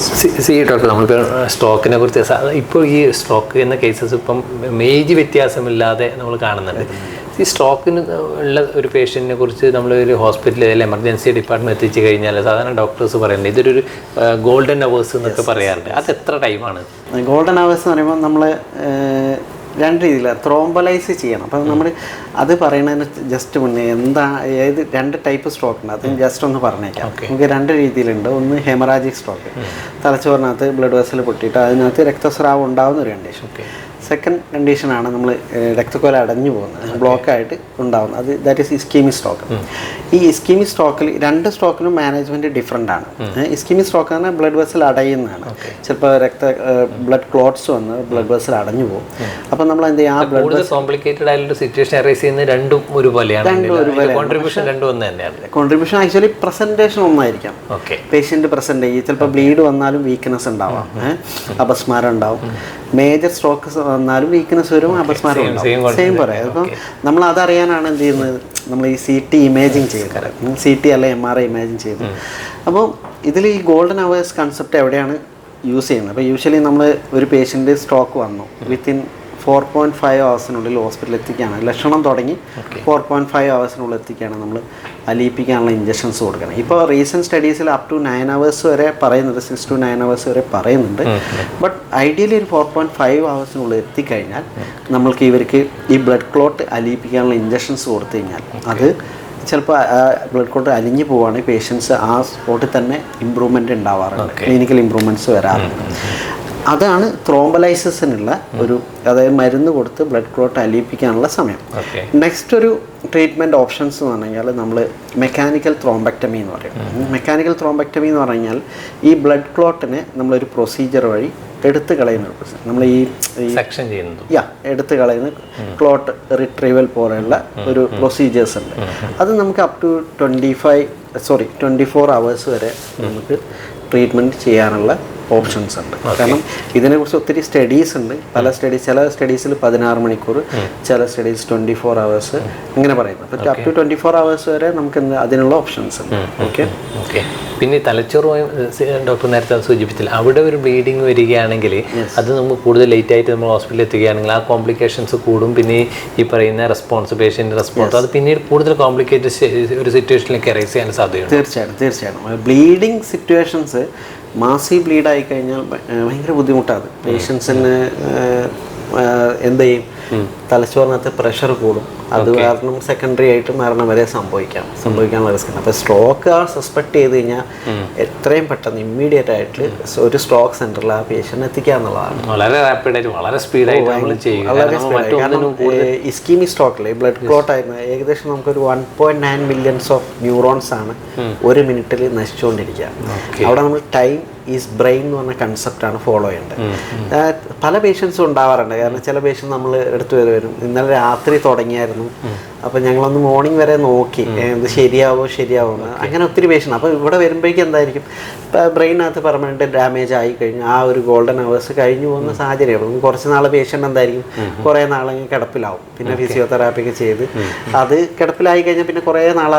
ഡോക്ടർ, നമ്മളിപ്പോൾ സ്ട്രോക്കിനെ കുറിച്ച് ഇപ്പോൾ ഈ സ്ട്രോക്ക് എന്ന കേസസ് ഇപ്പം ഏജ് വ്യത്യാസമില്ലാതെ നമ്മൾ കാണുന്നുണ്ട്. ഈ സ്ട്രോക്കിന് ഉള്ള ഒരു പേഷ്യൻറ്റിനെ കുറിച്ച് നമ്മളൊരു ഹോസ്പിറ്റലിൽ അല്ലെങ്കിൽ എമർജൻസി ഡിപ്പാർട്ട്മെൻറ്റ് എത്തിച്ചു കഴിഞ്ഞാൽ സാധാരണ ഡോക്ടേഴ്സ് പറയുന്നത് ഇതൊരു ഗോൾഡൻ അവേഴ്സ് എന്നൊക്കെ പറയാറുണ്ട്. അത് എത്ര ടൈമാണ് ഗോൾഡൻ അവേഴ്സ് എന്ന് പറയുമ്പോൾ? നമ്മൾ രണ്ട് രീതിയിലാണ് ത്രോംബലൈസ് ചെയ്യണം. അപ്പം നമ്മൾ അത് പറയുന്നതിന് ജസ്റ്റ് മുന്നേ ഏത് 2 ടൈപ്പ് സ്ട്രോക്ക് ഉണ്ട്, അത് ജസ്റ്റ് ഒന്ന് പറഞ്ഞേക്കാം. നമുക്ക് 2 രീതിയിലുണ്ട്. ഒന്ന് ഹെമറാജിക് സ്ട്രോക്ക്, തലച്ചോറിനകത്ത് ബ്ലഡ് വെസൽ പൊട്ടിയിട്ട് അതിനകത്ത് രക്തസ്രാവം ഉണ്ടാകുന്ന ഒരു കണ്ടീഷൻ. സെക്കൻഡ് കണ്ടീഷനാണ് നമ്മൾ രക്തക്കൊല അടഞ്ഞു പോകുന്നത്, ബ്ലോക്കായിട്ട് ഉണ്ടാകുന്നത്, അത് ദാറ്റ് ഈസ് ഇസ്കീമിക് സ്ട്രോക്ക്. ഈ ഇസ്കീമിക് സ്ട്രോക്കിൽ 2 സ്ട്രോക്കിനും മാനേജ്മെൻറ്റ് ഡിഫറെൻ്റ് ആണ്. ഇസ്കീമിക് സ്ട്രോക്ക് എന്ന് പറഞ്ഞാൽ ബ്ലഡ് വെസൽ അടയുന്നതാണ്. ചിലപ്പോൾ ബ്ലഡ് ക്ലോട്ട്സ് വന്ന് ബ്ലഡ് വെസൽ അടഞ്ഞു പോകും. അപ്പം നമ്മൾ എന്ത് ചെയ്യും, ആ ബ്ലഡ് കോംപ്ലിക്കേറ്റഡ് ആയിട്ടുള്ള സിറ്റുവേഷൻ അറൈസ് ചെയ്യുന്ന രണ്ടും ഒരുപോലെയാണ്. കോൺട്രിബ്യൂഷൻ ആക്ച്വലി പ്രസൻറ്റേഷൻ ഒന്നായിരിക്കാം. പേഷ്യൻ്റ് പ്രസൻറ്റ് ചെയ്യും, ചിലപ്പോൾ ബ്ലീഡ് വന്നാലും വീക്ക്നെസ് ഉണ്ടാവാം, അപസ്മാരം ഉണ്ടാവും. മേജർ സ്ട്രോക്ക് വന്നാലും വീക്ക്നെസ് വരും, അപസ്മാരം ഉണ്ടാവും. സെയിം പറയാം. അപ്പം നമ്മൾ അതറിയാനാണ് എന്ത് ചെയ്യുന്നത്, നമ്മൾ ഈ CT ഇമേജിങ് ചെയ്ത്, CT അല്ല MRI ഇമേജിങ് ചെയ്ത്. അപ്പോൾ ഇതിൽ ഈ ഗോൾഡൻ അവേഴ്സ് കൺസെപ്റ്റ് എവിടെയാണ് യൂസ് ചെയ്യുന്നത്? അപ്പോൾ യൂഷ്വലി നമ്മൾ ഒരു പേഷ്യൻ്റ് സ്ട്രോക്ക് വന്നു, വിത്തിൻ 4.5 hours ഹോസ്പിറ്റലിൽ എത്തിക്കുകയാണ്. ലക്ഷണം തുടങ്ങി 4.5 hours എത്തിക്കുകയാണ് നമ്മൾ അലിയിപ്പിക്കാനുള്ള ഇഞ്ചക്ഷൻസ് കൊടുക്കണം. ഇപ്പോൾ റീസെൻറ്റ് സ്റ്റഡീസിൽ അപ് ടു 9 hours വരെ പറയുന്നുണ്ട്, 6 to 9 hours വരെ പറയുന്നുണ്ട്. ബട്ട് ഐഡിയലി ഒരു 4.5 hours എത്തിക്കഴിഞ്ഞാൽ നമ്മൾക്ക് ഇവർക്ക് ഈ ബ്ലഡ് ക്ലോട്ട് അലിയിപ്പിക്കാനുള്ള ഇഞ്ചക്ഷൻസ് കൊടുത്തു കഴിഞ്ഞാൽ അത് ചിലപ്പോൾ ബ്ലഡ് ക്ലോട്ട് അലിഞ്ഞു പോവുകയാണെങ്കിൽ പേഷ്യൻസ് ആ സ്പോട്ടിൽ തന്നെ ഇമ്പ്രൂവ്മെൻ്റ് ഉണ്ടാവാറുണ്ട്, ക്ലിനിക്കൽ ഇമ്പ്രൂവ്മെൻറ്റ്സ് വരാറുണ്ട്. അതാണ് ത്രോംബലൈസിസിനുള്ള ഒരു, അതായത് മരുന്ന് കൊടുത്ത് ബ്ലഡ് ക്ലോട്ട് അലിയിപ്പിക്കാനുള്ള സമയം. നെക്സ്റ്റ് ഒരു ട്രീറ്റ്മെൻറ്റ് ഓപ്ഷൻസ് എന്ന് പറഞ്ഞു കഴിഞ്ഞാൽ നമ്മൾ മെക്കാനിക്കൽ ത്രോംബക്ടമി എന്ന് പറയും. മെക്കാനിക്കൽ ത്രോംബക്ടമി എന്ന് പറഞ്ഞു കഴിഞ്ഞാൽ ഈ ബ്ലഡ് ക്ലോട്ടിനെ നമ്മളൊരു പ്രൊസീജിയർ വഴി എടുത്ത് കളയുന്ന ഒരു പ്രൊസീജിയർ, നമ്മൾ ഈ സെക്ഷൻ ചെയ്യുന്നത് എടുത്ത് കളയുന്ന ക്ലോട്ട് റിട്രീവൽ പോലെയുള്ള ഒരു പ്രൊസീജിയേഴ്സ് ഉണ്ട്. അത് നമുക്ക് അപ് ടു 24 hours വരെ നമുക്ക് ട്രീറ്റ്മെൻറ്റ് ചെയ്യാനുള്ള ഓപ്ഷൻസ് ഉണ്ട്. കാരണം ഇതിനെക്കുറിച്ച് ഒത്തിരി സ്റ്റഡീസ് ഉണ്ട്. ചില സ്റ്റഡീസിൽ 16 മണിക്കൂർ, ചില സ്റ്റഡീസ് 24 hours ഇങ്ങനെ പറയുന്നത്. അപ്പോൾ അപ് ടു 24 hours വരെ നമുക്ക് അതിനുള്ള ഓപ്ഷൻസ് ഉണ്ട്. ഓക്കെ. പിന്നെ തലച്ചോറുമായി ഡോക്ടർ നേരത്തെ സൂചിപ്പിച്ചില്ല, അവിടെ ഒരു ബ്ലീഡിങ് വരികയാണെങ്കിൽ അത് നമുക്ക് കൂടുതൽ ലേറ്റ് ആയിട്ട് നമ്മൾ ഹോസ്പിറ്റലിൽ എത്തുകയാണെങ്കിൽ ആ കോംപ്ലിക്കേഷൻസ് കൂടും. പിന്നെ ഈ പറയുന്ന പേഷ്യൻ്റ് റെസ്പോൺസ് അത് പിന്നീട് കൂടുതൽ കോംപ്ലിക്കേറ്റഡ് ഒരു സിറ്റുവേഷനിലേക്ക് അറൈസ് ചെയ്യാൻ സാധ്യതയുണ്ട്. തീർച്ചയായിട്ടും ബ്ലീഡിങ് സിറ്റുവേഷൻസ് മാസി ബ്ലീഡ് ആയി കഴിഞ്ഞാൽ ഭയങ്കര ബുദ്ധിമുട്ടാണ്. പേഷ്യൻസിന് എന്ത് ചെയ്യും, തലച്ചോറിനകത്ത് പ്രഷർ കൂടും. അത് കാരണം സെക്കൻഡറി ആയിട്ട് മരണം വരെ സംഭവിക്കാനുള്ള റിസ്ക് ഉണ്ട്. അപ്പോൾ സ്ട്രോക്ക് സസ്പെക്ട് ചെയ്ത് കഴിഞ്ഞാൽ എത്രയും പെട്ടെന്ന് ഇമ്മീഡിയറ്റ് ആയിട്ട് ഒരു സ്ട്രോക്ക് സെന്ററിൽ ആ പേഷ്യന്റ് എത്തിക്കുക എന്നുള്ളതാണ്. വളരെ റാപ്പിഡായിട്ട് വളരെ സ്പീഡായിട്ട് ഇസ്കീമിക് സ്ട്രോക്കിൽ ബ്ലഡ് ക്ലോട്ട് ആയിരുന്നു ഏകദേശം നമുക്കൊരു 1.9 millions ഓഫ് ന്യൂറോൺസ് ആണ് ഒരു മിനിറ്റിൽ നശിച്ചുകൊണ്ടിരിക്കുക. അവിടെ നമ്മൾ ടൈം ഈസ് ബ്രെയിൻ എന്ന് പറഞ്ഞ കൺസെപ്റ്റാണ് ഫോളോ ചെയ്യേണ്ടത്. പല പേഷ്യൻസും ഉണ്ടാവാറുണ്ട്. കാരണം ചില പേഷ്യൻസ് നമ്മൾ എടുത്തു വരും, ഇന്നലെ രാത്രി തുടങ്ങിയായിരുന്നു, അപ്പോൾ ഞങ്ങളൊന്ന് മോർണിംഗ് വരെ നോക്കി ഇത് ശരിയാവോ അങ്ങനെ ഒത്തിരി പേഷ്യൻ്റ്. അപ്പോൾ ഇവിടെ വരുമ്പോഴേക്കും എന്തായിരിക്കും, ബ്രെയിനകത്ത് പെർമനൻറ്റ് ഡാമേജ് ആയി കഴിഞ്ഞാൽ ആ ഒരു ഗോൾഡൻ അവേഴ്സ് കഴിഞ്ഞു പോകുന്ന സാഹചര്യമാണ്. കുറച്ച് നാൾ പേഷ്യൻ്റ് എന്തായിരിക്കും, കുറേ നാളെങ്കിൽ കിടപ്പിലാവും. പിന്നെ ഫിസിയോതെറാപ്പി ഒക്കെ ചെയ്ത് അത് കിടപ്പിലായി കഴിഞ്ഞാൽ പിന്നെ കുറേ നാൾ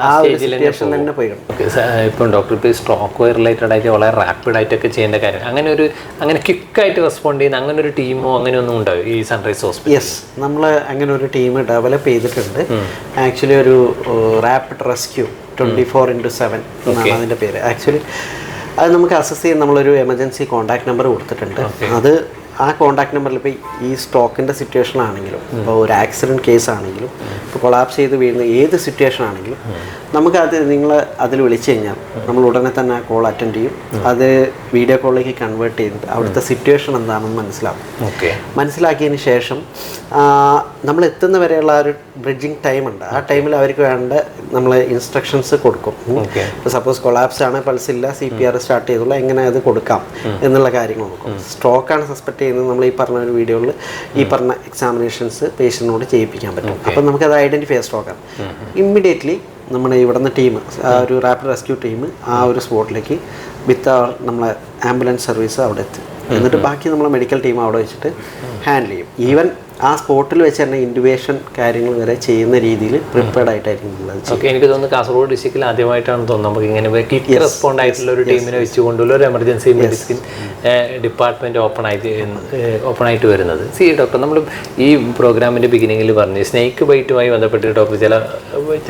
ആ ഒരു സിറ്റുവേഷൻ തന്നെ പോയി. ഇപ്പം ഡോക്ടർ ഇപ്പോൾ സ്ട്രോക്ക് റിലേറ്റഡ് ആയിട്ട് വളരെ റാപ്പിഡായിട്ടൊക്കെ ചെയ്യേണ്ട കാര്യം അങ്ങനെ ക്വിക്കായിട്ട് റെസ്പോണ്ട് ചെയ്യുന്ന അങ്ങനെ ഒരു ടീമോ അങ്ങനെ ഒന്നും ഉണ്ടാവും ഈ സൺറൈസ് ഹോസ്പിറ്റൽ? യെസ്, നമ്മൾ അങ്ങനെ ഒരു ടീം ഡെവലപ്പ് ചെയ്തിട്ടുണ്ട്. ആക്ച്വലി ഒരു റാപ്പിഡ് റെസ്ക്യൂ 24/7 എന്നാണ് അതിൻ്റെ പേര്. ആക്ച്വലി അത് നമുക്ക് അസസ് ചെയ്യാൻ നമ്മളൊരു എമർജൻസി കോൺടാക്ട് നമ്പർ കൊടുത്തിട്ടുണ്ട്. അത് ആ കോൺടാക്ട് നമ്പറിൽ ഇപ്പോൾ ഈ സ്ട്രോക്കിൻ്റെ സിറ്റുവേഷൻ ആണെങ്കിലും, ഇപ്പോൾ ഒരു ആക്സിഡൻറ്റ് കേസ് ആണെങ്കിലും, ഇപ്പോൾ കൊളാപ്സ് ചെയ്ത് വീഴുന്ന ഏത് സിറ്റുവേഷൻ ആണെങ്കിലും നമുക്കത് നിങ്ങൾ അതിൽ വിളിച്ചു കഴിഞ്ഞാൽ നമ്മൾ ഉടനെ തന്നെ ആ കോൾ അറ്റൻഡ് ചെയ്യും. അത് വീഡിയോ കോളിലേക്ക് കൺവേർട്ട് ചെയ്തിട്ട് അവിടുത്തെ സിറ്റുവേഷൻ എന്താണെന്ന് മനസ്സിലാക്കിയതിന് ശേഷം നമ്മൾ എത്തുന്ന വരെയുള്ള ആ ഒരു ബ്രിഡ്ജിങ് ടൈം ഉണ്ട്. ആ ടൈമിൽ അവർക്ക് വേണ്ട നമ്മൾ ഇൻസ്ട്രക്ഷൻസ് കൊടുക്കും. ഇപ്പോൾ സപ്പോസ് കൊളാപ്സ് ആണ്, പൾസ് ഇല്ല, CPR സ്റ്റാർട്ട് ചെയ്തുള്ള എങ്ങനെ അത് കൊടുക്കാം എന്നുള്ള കാര്യങ്ങൾ നോക്കും. സ്ട്രോക്കാണ് സസ്പെക്ട് ചെയ്യുന്നത്, നമ്മൾ ഈ പറഞ്ഞ ഒരു വീഡിയോയിൽ ഈ പറഞ്ഞ എക്സാമിനേഷൻസ് പേഷ്യൻറ്റിനോട് ചെയ്യിപ്പിക്കാൻ പറ്റും. അപ്പം നമുക്കത് ഐഡൻറ്റിഫൈ സ്ട്രോക്കാണ്. ഇമ്മീഡിയറ്റ്ലി നമ്മുടെ ഇവിടുന്ന് ടീം, ഒരു റാപ്പിഡ് റെസ്ക്യൂ ടീം ആ ഒരു സ്പോട്ടിലേക്ക് വിത്ത് നമ്മളെ ആംബുലൻസ് സർവീസ് അവിടെ എത്തും. എന്നിട്ട് ബാക്കി നമ്മളെ മെഡിക്കൽ ടീം അവിടെ വെച്ചിട്ട് ഹാൻഡിൽ ചെയ്യും. ഈവൻ ആ സ്പോട്ടിൽ വെച്ച് തന്നെ ഇൻറ്റുബേഷൻ കാര്യങ്ങൾ വരെ ചെയ്യുന്ന രീതിയിൽ പ്രിപ്പയർഡ് ആയിട്ടായിരിക്കും ഉള്ളത്. എനിക്ക് തോന്നുന്നു കാസർഗോഡ് ഡിസ്ട്രിക്റ്റിൽ ആദ്യമായിട്ടാണ് തോന്നുന്നത് നമുക്ക് ഇങ്ങനെ ക്വിക്ക് റെസ്പോണ്ട് ആയിട്ടുള്ള ഒരു ടീമിനെ വെച്ചുകൊണ്ടുള്ള ഒരു എമർജൻസി മെഡിസിൻ ഡിപ്പാർട്ട്മെൻറ്റ് ഓപ്പൺ ആയിട്ട് വരുന്നത്. ഡോക്ടർ, നമ്മൾ ഈ പ്രോഗ്രാമിൻ്റെ ബിഗിനിങ്ങിൽ പറഞ്ഞു സ്നേക്ക് ബൈറ്റുമായി ബന്ധപ്പെട്ട് ഡോക്ടർ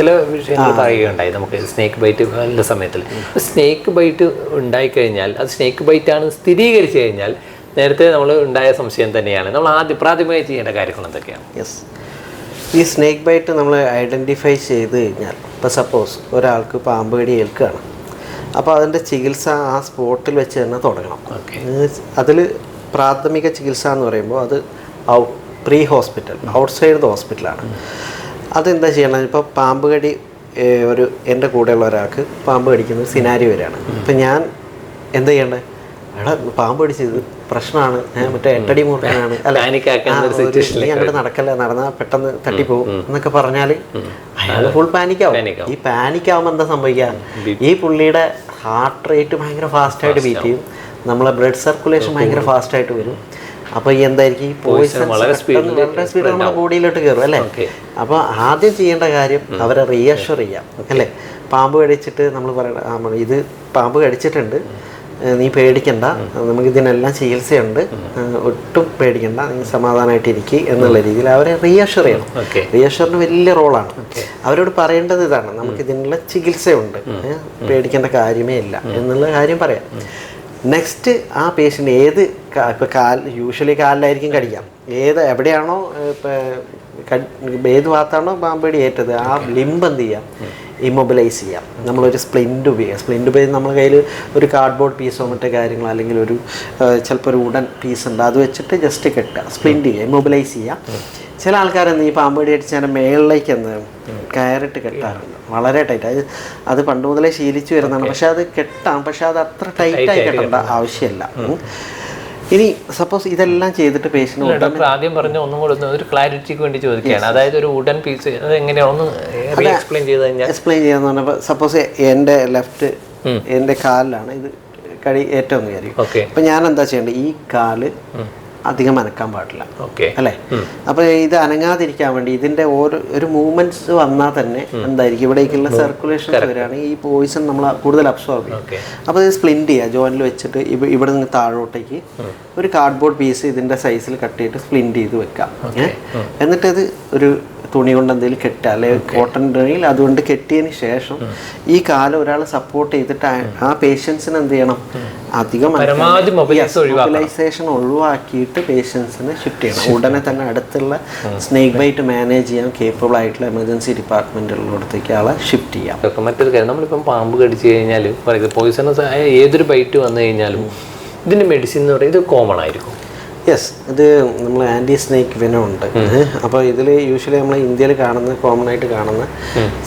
ചില വിഷയങ്ങൾ പറയുകയുണ്ടായി. നമുക്ക് സ്നേക്ക് ബൈറ്റ് സമയത്തിൽ സ്നേക്ക് ബൈറ്റ് ഉണ്ടായിക്കഴിഞ്ഞാൽ അത് സ്നേക്ക് ബൈറ്റാണ് സ്ഥിരീകരിച്ചു കഴിഞ്ഞാൽ നേരത്തെ നമ്മൾ ഉണ്ടായ സംശയം തന്നെയാണ്. നമ്മൾ പ്രാഥമികമായി ചെയ്യേണ്ട കാര്യങ്ങൾ എന്തൊക്കെയാണ്? യെസ്, ഈ സ്നേക്ക് ബൈറ്റ് നമ്മൾ ഐഡൻറ്റിഫൈ ചെയ്ത് കഴിഞ്ഞാൽ, ഇപ്പോൾ സപ്പോസ് ഒരാൾക്ക് പാമ്പ് കടി ഏൽക്കുകയാണ്, അപ്പോൾ അതിൻ്റെ ചികിത്സ ആ സ്പോട്ടിൽ വെച്ച് തന്നെ തുടങ്ങണം. അതിൽ പ്രാഥമിക ചികിത്സ എന്ന് പറയുമ്പോൾ അത് പ്രീ ഹോസ്പിറ്റൽ, ഔട്ട്സൈഡ് ദ ഹോസ്പിറ്റലാണ്. അതെന്താ ചെയ്യണം, ഇപ്പോൾ പാമ്പ് കടി എൻ്റെ കൂടെയുള്ള ഒരാൾക്ക് പാമ്പ് കടിക്കുന്ന സിനാരി വരികയാണ്. അപ്പം ഞാൻ എന്താ ചെയ്യേണ്ടത്, എടാ പാമ്പ് കടിച്ചത് പ്രശ്നമാണ്, മറ്റേ 8 അടി മൂർഖനാണ്, അങ്ങോട്ട് നടക്കല്ല, നടന്നാൽ പെട്ടെന്ന് തട്ടിപ്പോവും എന്നൊക്കെ പറഞ്ഞാൽ അയാൾ ഫുൾ പാനിക്കാവും. ഈ പാനിക്കാവുമ്പോൾ എന്താ സംഭവിക്കുക, ഈ പുള്ളിയുടെ ഹാർട്ട് റേറ്റ് ഭയങ്കര ഫാസ്റ്റായിട്ട് ബീറ്റ് ചെയ്യും, നമ്മളെ ബ്ലഡ് സർക്കുലേഷൻ ഭയങ്കര ഫാസ്റ്റായിട്ട് വരും. അപ്പോൾ ഈ എന്തായിരിക്കും, ഈ പോയിസൺ വളരെ സ്പീഡ് നമ്മുടെ ബോഡിയിലോട്ട് കയറും അല്ലേ. അപ്പോൾ ആദ്യം ചെയ്യേണ്ട കാര്യം അവരെ റീഅഷ്വർ ചെയ്യാം അല്ലേ. പാമ്പ് കടിച്ചിട്ട് നമ്മൾ പറയണം, ഇത് പാമ്പ് കടിച്ചിട്ടുണ്ട്, നീ പേടിക്കണ്ട, നമുക്ക് ഇതിനെല്ലാം ചികിത്സയുണ്ട്, ഒട്ടും പേടിക്കണ്ട, നീ സമാധാനമായിട്ടിരിക്കുക എന്നുള്ള രീതിയിൽ അവരെ റീഅഷ്വർ ചെയ്യണം. റീഅഷ്വറിന് വലിയ റോളാണ്. അവരോട് പറയേണ്ടത് ഇതാണ്, നമുക്ക് ഇതിനുള്ള ചികിത്സയുണ്ട്, പേടിക്കേണ്ട കാര്യമേ ഇല്ല എന്നുള്ള കാര്യം പറയാം. നെക്സ്റ്റ് ആ പേഷ്യൻ്റ് ഏത് ഇപ്പോൾ യൂഷ്വലി കാലിലായിരിക്കും കടിക്കാം, എവിടെയാണോ ഏത് ഭാഗത്താണോ പാമ്പേടി ഏറ്റത് ആ ലിംബ് എന്ത് ചെയ്യാം, ഇമ്മൊബിലൈസ് ചെയ്യാം. നമ്മളൊരു സ്പ്ലിൻ്റ് ഉപയോഗിച്ച് നമ്മുടെ കയ്യിൽ ഒരു കാർഡ്ബോർഡ് പീസോ മറ്റേ കാര്യങ്ങളോ അല്ലെങ്കിൽ ഒരു ചിലപ്പോൾ ഒരു വുഡൻ പീസ് ഉണ്ട്, അത് വെച്ചിട്ട് ജസ്റ്റ് കെട്ടുക, സ്പ്ലിൻ്റ് ചെയ്യുക, ഇമ്മൊബിലൈസ് ചെയ്യുക. ചില ആൾക്കാരെന്ത് ഈ പാമ്പേടി അടിച്ച് ഞാൻ മേളിലേക്ക് എന്ത് കയറിട്ട് കെട്ടാറുണ്ട്, വളരെ ടൈറ്റ്. അത് പണ്ട് മുതലേ ശീലിച്ചു വരുന്നതാണ്. പക്ഷെ അത് കെട്ടാം, പക്ഷെ അത് അത്ര ടൈറ്റായി കെട്ടേണ്ട ആവശ്യമില്ല. ഇനി സപ്പോസ് ഇതെല്ലാം ചെയ്തിട്ട് പേഷ്യന്റ് ആദ്യം പറഞ്ഞ ഒന്നും കൂടെ ഒരു ക്ലാരിറ്റിക്ക് വേണ്ടി ചോദിക്കുകയാണ്. അതായത് ഒരു വുഡൻ പീസ് അത് എങ്ങനെയാണെന്ന് എക്സ്പ്ലെയിൻ ചെയ്ത് കഴിഞ്ഞാൽ ചെയ്യാന്ന് പറഞ്ഞപ്പോൾ സപ്പോസ് എൻ്റെ എൻ്റെ കാലിലാണ് ഇത് കടി ഏറ്റവും വിചാരിക്കും. അപ്പം ഞാൻ എന്താ ചെയ്യേണ്ടത്, ഈ കാല് അധികം അനക്കാൻ പാടില്ല അല്ലേ. അപ്പോൾ ഇത് അനങ്ങാതിരിക്കാൻ വേണ്ടി ഇതിൻ്റെ ഒരു മൂവ്മെന്റ്സ് വന്നാൽ തന്നെ എന്തായിരിക്കും, ഇവിടേക്കുള്ള സർക്കുലേഷൻ വരികയാണെങ്കിൽ ഈ പോയിസൺ നമ്മൾ കൂടുതൽ അബ്സോർബ് ചെയ്യും. അപ്പോൾ ഇത് സ്പ്ലിൻ്റ് ചെയ്യുക, ജോയിനിൽ വെച്ചിട്ട് ഇവിടെ നിന്ന് താഴോട്ടേക്ക് ഒരു കാർഡ്ബോർഡ് പീസ് ഇതിൻ്റെ സൈസിൽ കട്ട് ചെയ്തിട്ട് സ്പ്ലിൻ്റ് ചെയ്ത് വെക്കാം. എന്നിട്ടത് ഒരു തുണി കൊണ്ട് എന്തെങ്കിലും കെട്ടുക, അല്ലെങ്കിൽ കോട്ടൺ തുണിയിൽ അതുകൊണ്ട് കെട്ടിയതിന് ശേഷം ഈ കാലം ഒരാൾ സപ്പോർട്ട് ചെയ്തിട്ട് ആ പേഷ്യൻസിന് എന്ത് ചെയ്യണം, അധികം മൊബിലൈസേഷൻ ഒഴിവാക്കിയിട്ട് പേഷ്യൻസിനെ ഷിഫ്റ്റ് ചെയ്യണം. ഉടനെ തന്നെ അടുത്തുള്ള സ്നേക്ക് ബൈറ്റ് മാനേജ് ചെയ്യാൻ കേപ്പബിൾ ആയിട്ടുള്ള എമർജൻസി ഡിപ്പാർട്ട്മെന്റുകളിലോടത്തേക്ക് ആളെ ഷിഫ്റ്റ് ചെയ്യാം. മറ്റൊരു കാര്യം, നമ്മളിപ്പം പാമ്പ് കടിച്ചു കഴിഞ്ഞാൽ പോയിസണസ് ആയ ഏതൊരു ബൈറ്റ് വന്നു കഴിഞ്ഞാലും ഇതിൻ്റെ മെഡിസിൻ എന്ന് പറയുന്നത് കോമൺ ആയിരിക്കും. യെസ്, ഇത് നമ്മൾ ആൻറ്റി സ്നേക്ക് വെനം ഉണ്ട്. അപ്പോൾ ഇതിൽ യൂഷ്വലി നമ്മൾ ഇന്ത്യയിൽ കോമൺ ആയിട്ട് കാണുന്ന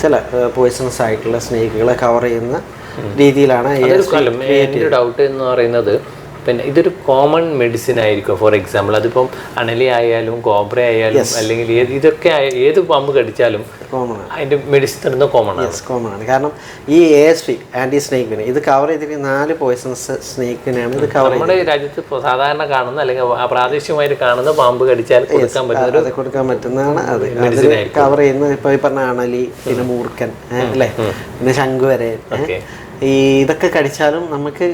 ചില പോയിസണസ് ആയിട്ടുള്ള സ്നേക്കുകളെ കവർ ചെയ്യുന്ന രീതിയിലാണ്. എൻ്റെ ഡൗട്ട് എന്ന് പറയുന്നത്, പിന്നെ ഇതൊരു കോമൺ മെഡിസിൻ ആയിരിക്കും. ഫോർ എക്സാമ്പിൾ അതിപ്പം അണലി ആയാലും കോബ്ര ആയാലും അല്ലെങ്കിൽ ഇതൊക്കെ ഏത് പാമ്പ് കടിച്ചാലും അതിന്റെ മെഡിസിൻ തരുന്നത് കോമൺ ആണ്. കാരണം ഈ ASV ആന്റി സ്നേക്ക് വെനം ഇത് കവർ ചെയ്തിരിക്കുന്ന 4 പോയിസണസ് സ്നേക്കിനെയാണ് ഇത് കവർ. നമ്മുടെ രാജ്യത്ത് സാധാരണ കാണുന്ന അല്ലെങ്കിൽ പ്രാദേശികമായിട്ട് കാണുന്ന പാമ്പ് കടിച്ചാൽ കൊടുക്കാൻ പറ്റുന്നതാണ് അത് കവർ ചെയ്യുന്നത്. ഇപ്പോൾ ഈ പറഞ്ഞ അണലി, പിന്നെ മൂർക്കൻ അല്ലേ, പിന്നെ ശംഖുവരയൻ, ഇതൊക്കെ കടിച്ചാലും നമുക്ക്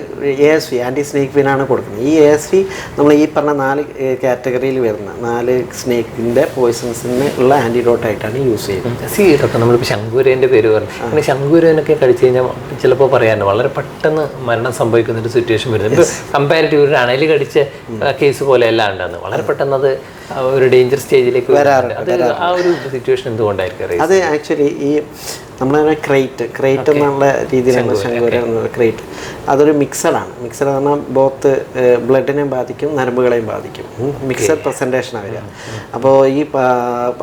ASV ആൻറ്റി സ്നേക്ക് വെനാണ് കൊടുക്കുന്നത്. ഈ ASV നമ്മൾ ഈ പറഞ്ഞ 4 കാറ്റഗറിയിൽ വരുന്ന 4 സ്നേക്കിൻ്റെ പോയിസൺസിന് ഉള്ള ആൻറ്റിഡോട്ടായിട്ടാണ് യൂസ് ചെയ്യുന്നത്. ഇതൊക്കെ നമ്മളിപ്പോൾ ശംഖുരേൻ്റെ പേര് പറഞ്ഞു, അങ്ങനെ ശംഖുരേനൊക്കെ കടിച്ചു കഴിഞ്ഞാൽ ചിലപ്പോൾ പറയാനോ വളരെ പെട്ടെന്ന് മരണം സംഭവിക്കുന്നൊരു സിറ്റുവേഷൻ വരുന്നത്. കമ്പാരിറ്റീവ് ഒരു അണലി കടിച്ച കേസ് പോലെ അല്ല ഉണ്ടാകുന്നത്, വളരെ പെട്ടെന്ന് അത് ഒരു ഡേഞ്ചർ സ്റ്റേജിലേക്ക് വരാറുണ്ട്. ആ ഒരു സിറ്റുവേഷൻ എന്തുകൊണ്ടായിരിക്കും? അത് ആക്ച്വലി ഈ നമ്മളെ ക്രേറ്റ് എന്നുള്ള രീതിയിലാണ് ശംഖുര എന്നത്. ക്രേറ്റ് അതൊരു മിക്സഡാണ്. മിക്സഡ് പറഞ്ഞാൽ ബോത്ത് ബ്ലഡിനെയും ബാധിക്കും നരമ്പുകളെയും ബാധിക്കും. മിക്സഡ് പ്രസൻറ്റേഷനാണ് വരിക. അപ്പോൾ ഈ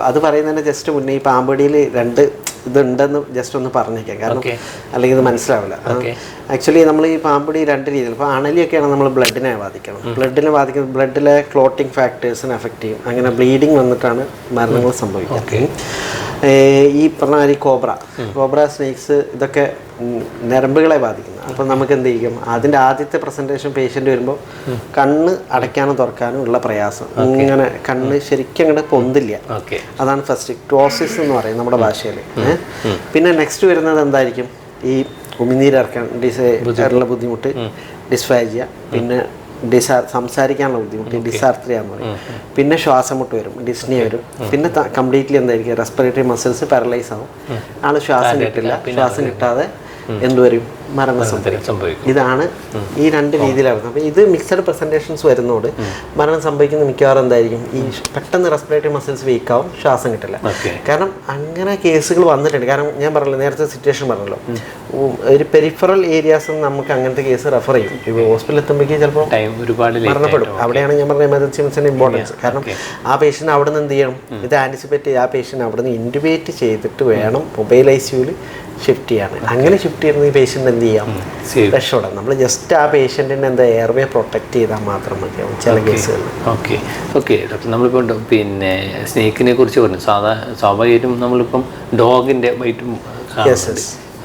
അത് പറയുന്നതിന് ജസ്റ്റ് മുന്നേ ഈ പാമ്പടിയിൽ 2 ഇതുണ്ടെന്ന് ജസ്റ്റ് ഒന്ന് പറഞ്ഞേക്കാം, കാരണം അല്ലെങ്കിൽ ഇത് മനസ്സിലാവില്ല. ആക്ച്വലി നമ്മൾ ഈ പാമ്പടി 2 രീതിയിൽ, ഇപ്പോൾ അണലിയൊക്കെയാണ് നമ്മൾ ബ്ലഡിനെ ബാധിക്കണം. ബ്ലഡിലെ ക്ലോട്ടിങ് ഫാക്ടേഴ്സിനെ എഫക്റ്റ് ചെയ്യും. അങ്ങനെ ബ്ലീഡിങ് വന്നിട്ടാണ് മരണങ്ങൾ സംഭവിക്കുക. ഈ പറഞ്ഞ ഈ കോബ്ര സ്നേക്സ് ഇതൊക്കെ നരമ്പുകളെ ബാധിക്കുന്നത്. അപ്പം നമുക്ക് എന്ത് ചെയ്യും, അതിൻ്റെ ആദ്യത്തെ പ്രസൻറ്റേഷൻ പേഷ്യൻ്റ് വരുമ്പോൾ കണ്ണ് അടയ്ക്കാനും തുറക്കാനും ഉള്ള പ്രയാസം, ഇങ്ങനെ കണ്ണ് ശരിക്കും അങ്ങോട്ട് പൊന്തില്ല. അതാണ് ഫസ്റ്റ് ക്ടോസിസ് എന്ന് പറയും നമ്മുടെ ഭാഷയിൽ. പിന്നെ നെക്സ്റ്റ് വരുന്നത് എന്തായിരിക്കും, ഈ ഉമിനീരിറക്കാൻ ഉള്ള ബുദ്ധിമുട്ട്, ഡിസ്ഫാജിയ, പിന്നെ സംസാരിക്കാനുള്ള ബുദ്ധിമുട്ട്, ഡിസാർത്രിയ എന്ന് പറയും. പിന്നെ ശ്വാസമുട്ട് വരും, ഡിസ്നി വരും. പിന്നെ കംപ്ലീറ്റ്ലി എന്തായിരിക്കും, റെസ്പിറേറ്ററി മസിൽസ് പാരലൈസ് ആവും, ആള് ശ്വാസം കിട്ടില്ല. ശ്വാസം കിട്ടാതെ എന്തുവരും, മരണം സംഭവിക്കും. ഇതാണ് ഈ 2 രീതിയിലാണ്. അപ്പോൾ ഇത് മിക്സഡ് പ്രസൻറ്റേഷൻസ് വരുന്നതോട് മരണം സംഭവിക്കുന്ന മിക്കവാറും എന്തായിരിക്കും, ഈ പെട്ടെന്ന് റെസ്പിറേറ്ററി മസിൽസ് വീക്കാവും, ശ്വാസം കിട്ടില്ല. കാരണം അങ്ങനെ കേസുകൾ വന്നിട്ടുണ്ട്. കാരണം ഞാൻ പറഞ്ഞല്ലോ, നേരത്തെ സിറ്റുവേഷൻ പറഞ്ഞല്ലോ, ഒരു പെരിഫറൽ ഏരിയാസ് നമുക്ക് അങ്ങനത്തെ കേസ് റെഫർ ചെയ്യും. ഇപ്പോൾ ഹോസ്പിറ്റലിൽ എത്തുമ്പോഴേക്കും ചിലപ്പോൾ മരണപ്പെടും. അവിടെയാണ് ഞാൻ പറഞ്ഞ എമർജൻസി മെഡിസിൻ്റെ ഇമ്പോർട്ടൻസ്. കാരണം ആ പേഷ്യൻ്റ് അവിടെ നിന്ന് എന്ത് ചെയ്യണം, ഇത് ആൻറ്റിസിപ്പേറ്റ് ചെയ്ത് ആ പേഷ്യൻ്റ് അവിടെ നിന്ന് ഇൻറ്റുബേറ്റ് ചെയ്തിട്ട് വേണം മൊബൈൽ ICUവിൽ ഷിഫ്റ്റ് ചെയ്യാണ്. അങ്ങനെ ഷിഫ്റ്റ് ചെയ്യുന്ന ഈ പേഷ്യൻ്റ് എന്ത് ചെയ്യാം, രക്ഷപ്പെടാം. നമ്മൾ ജസ്റ്റ് ആ പേഷ്യൻറ്റിനെ എന്താ എയർവേ പ്രൊട്ടക്ട് ചെയ്താൽ മാത്രം മതിയാവും ചില കേസുകളിൽ. ഓക്കെ ഡോക്ടർ, നമ്മളിപ്പോൾ പിന്നെ സ്നേക്കിനെ കുറിച്ച് പറഞ്ഞു. സ്വാഭാവികമായിട്ടും നമ്മളിപ്പം ഡോഗിൻ്റെ വൈറ്റും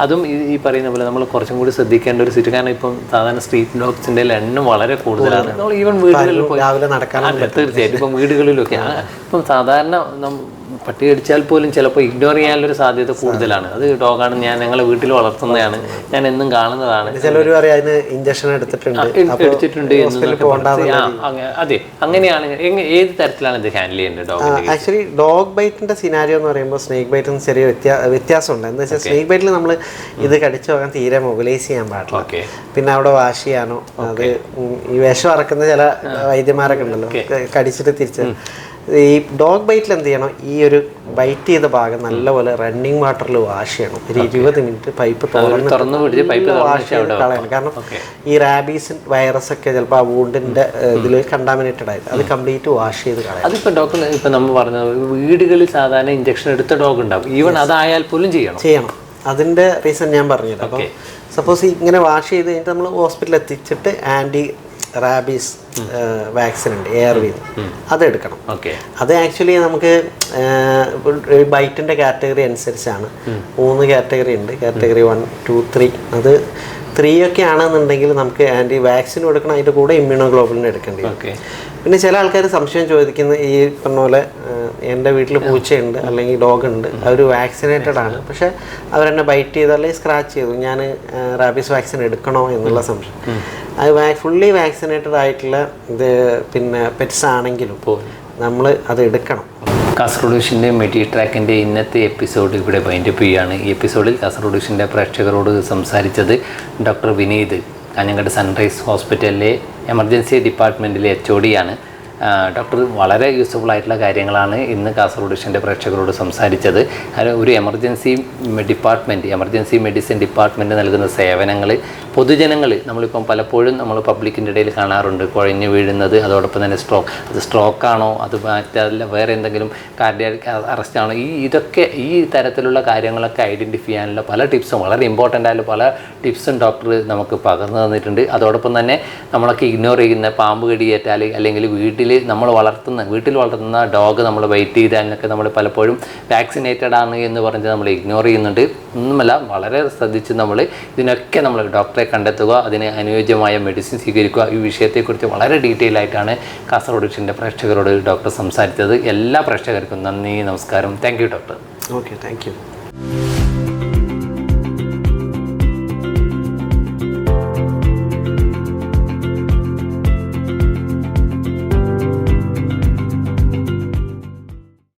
അതും ഈ പറയുന്ന പോലെ നമ്മൾ കുറച്ചും കൂടി ശ്രദ്ധിക്കേണ്ട ഒരു സിറ്റുവേഷൻ. കാരണം ഇപ്പം സാധാരണ സ്ട്രീറ്റ് ഡോഗ്സിൻ്റെ എണ്ണം വളരെ കൂടുതലാണ്. നമ്മൾ ഈവൻ വീടുകളിൽ പോയി രാവിലെ നടക്കാൻ തീർച്ചയായിട്ടും ഇപ്പം വീടുകളിലൊക്കെ ഇപ്പം സാധാരണ പട്ടി കടിച്ചാൽ പോലും ചിലപ്പോൾ ഇഗ്നോർ ചെയ്യാനുള്ളൊരു സാധ്യത കൂടുതലാണ്. അത് ഡോഗാണ്, ഞാൻ ഞങ്ങളെ വീട്ടിൽ വളർത്തുന്നതാണ്, ഞാൻ എന്നും കാണുന്നതാണ്, ചിലർ പറയും അതിന് ഇഞ്ചക്ഷൻ എടുത്തിട്ടുണ്ട് എന്നൊക്കെ അതെ. അങ്ങനെയാണ് ഏത് തരത്തിലാണ് ഇത് ഹാൻഡിൽ ചെയ്യേണ്ടത് ഡോഗ്? ആക്ച്വലി ഡോഗ് ബൈറ്റിന്റെ സിനാരിയോ എന്ന് പറയുമ്പോൾ സ്നേക്ക് ബൈറ്റും ചെറിയ വ്യത്യാസമുണ്ട്. എന്താ വെച്ചാൽ സ്നേക്ക് ബൈറ്റിൽ നമ്മൾ ഇത് കടിച്ചു പോകാൻ തീരെ മൊബിലൈസ് ചെയ്യാൻ പാടില്ല, പിന്നെ അവിടെ വാഷ് ചെയ്യാനോ, അത് ഈ വിഷം ഇറക്കുന്ന ചില വൈദ്യന്മാരൊക്കെ ഉണ്ടല്ലോ കടിച്ചിട്ട് തിരിച്ച്. ഈ ഡോഗ് ബൈറ്റിൽ എന്ത് ചെയ്യണം, ഈ ഒരു ബൈറ്റ് ചെയ്ത ഭാഗം നല്ലപോലെ റണ്ണിങ് വാട്ടറിൽ വാഷ് ചെയ്യണം. ഒരു 20 മിനിറ്റ് പൈപ്പ് തുറന്ന് വാഷ് ചെയ്ത് കളയണം. കാരണം ഈ റാബീസ് വൈറസ് ഒക്കെ ചിലപ്പോൾ ആ വൂണ്ടിന്റെ ഇതിൽ കണ്ടാമിനേറ്റഡ് ആയത്, അത് കംപ്ലീറ്റ് വാഷ് ചെയ്ത് കളയാം. അതിപ്പോൾ ഡോക്ടർ ഇപ്പം നമ്മൾ പറഞ്ഞത് വീടുകളിൽ സാധാരണ ഇഞ്ചക്ഷൻ എടുത്ത ഡോഗ് ഉണ്ടാവും, ഈവൻ അതായാൽ പോലും ചെയ്യണം. അതിന്റെ റീസൺ ഞാൻ പറഞ്ഞില്ല. അപ്പം സപ്പോസ് ഇങ്ങനെ വാഷ് ചെയ്ത് കഴിഞ്ഞിട്ട് നമ്മൾ ഹോസ്പിറ്റലിൽ എത്തിച്ചിട്ട് ആൻറ്റി റാബീസ് വാക്സിൻ ഉണ്ട് ARV, അതെടുക്കണം. അത് ആക്ച്വലി നമുക്ക് ബൈറ്റിൻ്റെ കാറ്റഗറി അനുസരിച്ചാണ്. 3 കാറ്റഗറി ഉണ്ട്, കാറ്റഗറി 1, 2, 3. അത് 3 ഒക്കെ ആണെന്നുണ്ടെങ്കിൽ നമുക്ക് ആൻറ്റി വാക്സിൻ കൊടുക്കണം, അതിൻ്റെ കൂടെ ഇമ്മ്യൂണോഗ്ലോബുലിൻ എടുക്കേണ്ടി വരും. പിന്നെ ചില ആൾക്കാർ സംശയം ചോദിക്കുന്ന ഈ പറഞ്ഞ പോലെ എൻ്റെ വീട്ടിൽ പൂച്ചയുണ്ട് അല്ലെങ്കിൽ ഡോഗ് ഉണ്ട്, അവർ വാക്സിനേറ്റഡ് ആണ്, പക്ഷെ അവരെന്നെ ബൈറ്റ് ചെയ്തു അല്ലെങ്കിൽ സ്ക്രാച്ച് ചെയ്തു, ഞാൻ റാബീസ് വാക്സിൻ എടുക്കണോ എന്നുള്ള സംശയം. അത് ഫുള്ളി വാക്സിനേറ്റഡ് ആയിട്ടുള്ള ഇത് പിന്നെ പെറ്റ്സ് ആണെങ്കിലും നമ്മൾ അത് എടുക്കണം. കാസർഗോഡ് വിഷൻ്റെ മെഡിട്രാക്കിൻ്റെ ഇന്നത്തെ എപ്പിസോഡ് ഇവിടെ വൈൻഡപ്പ് ചെയ്യുകയാണ്. ഈ എപ്പിസോഡിൽ കാസർഗോഡ് വിഷൻ്റെ പ്രേക്ഷകരോട് സംസാരിച്ചത് ഡോക്ടർ വിനീത്, കാഞ്ഞങ്ങാട് സൺറൈസ് ഹോസ്പിറ്റലിലെ എമർജൻസി ഡിപ്പാർട്ട്മെൻറ്റിലെ HOD ആണ്. ഡോക്ടർ വളരെ യൂസ്ഫുൾ ആയിട്ടുള്ള കാര്യങ്ങളാണ് ഇന്ന് കാസർഗോഡ് വിഷൻ്റെ പ്രേക്ഷകരോട് സംസാരിച്ചത്. ഒരു എമർജൻസി മെഡിസിൻ ഡിപ്പാർട്ട്മെൻറ്റ് നൽകുന്ന സേവനങ്ങൾ പൊതുജനങ്ങൾ നമ്മളിപ്പം പലപ്പോഴും നമ്മൾ പബ്ലിക്കിൻ്റെ ഇടയിൽ കാണാറുണ്ട്, കുഴഞ്ഞു വീഴുന്നത്, അതോടൊപ്പം തന്നെ സ്ട്രോക്കാണോ, അത് മറ്റല്ല വേറെ എന്തെങ്കിലും കാർഡിയാക് അറസ്റ്റാണോ, ഇതൊക്കെ ഈ തരത്തിലുള്ള കാര്യങ്ങളൊക്കെ ഐഡൻറ്റിഫൈ ചെയ്യാനുള്ള പല ടിപ്സും, വളരെ ഇമ്പോർട്ടൻ്റ് ആയിട്ടുള്ള പല ടിപ്സും ഡോക്ടർ നമുക്ക് പകർന്നു തന്നിട്ടുണ്ട്. അതോടൊപ്പം തന്നെ നമ്മളൊക്കെ ഇഗ്നോർ ചെയ്യുന്ന പാമ്പ് കടിയേറ്റാൽ അല്ലെങ്കിൽ വീട്ടിൽ വളർത്തുന്ന ഡോഗ് നമ്മൾ വെയിറ്റ് ചെയ്താലൊക്കെ നമ്മൾ പലപ്പോഴും വാക്സിനേറ്റഡ് ആണ് എന്ന് പറഞ്ഞ് നമ്മൾ ഇഗ്നോർ ചെയ്യുന്നുണ്ട്. ഒന്നുമല്ല, വളരെ ശ്രദ്ധിച്ച് നമ്മൾ ഇതിനൊക്കെ നമ്മൾ ഡോക്ടറെ കണ്ടെത്തുക, അതിന് അനുയോജ്യമായ മെഡിസിൻ സ്വീകരിക്കുക. ഈ വിഷയത്തെക്കുറിച്ച് വളരെ ഡീറ്റെയിൽ ആയിട്ടാണ് കാസർഗോഡ് വിഷൻ്റെ പ്രേക്ഷകരോട് ഡോക്ടർ സംസാരിച്ചത്. എല്ലാ പ്രേക്ഷകർക്കും നന്ദി, നമസ്കാരം. Thank you doctor. Okay, thank you.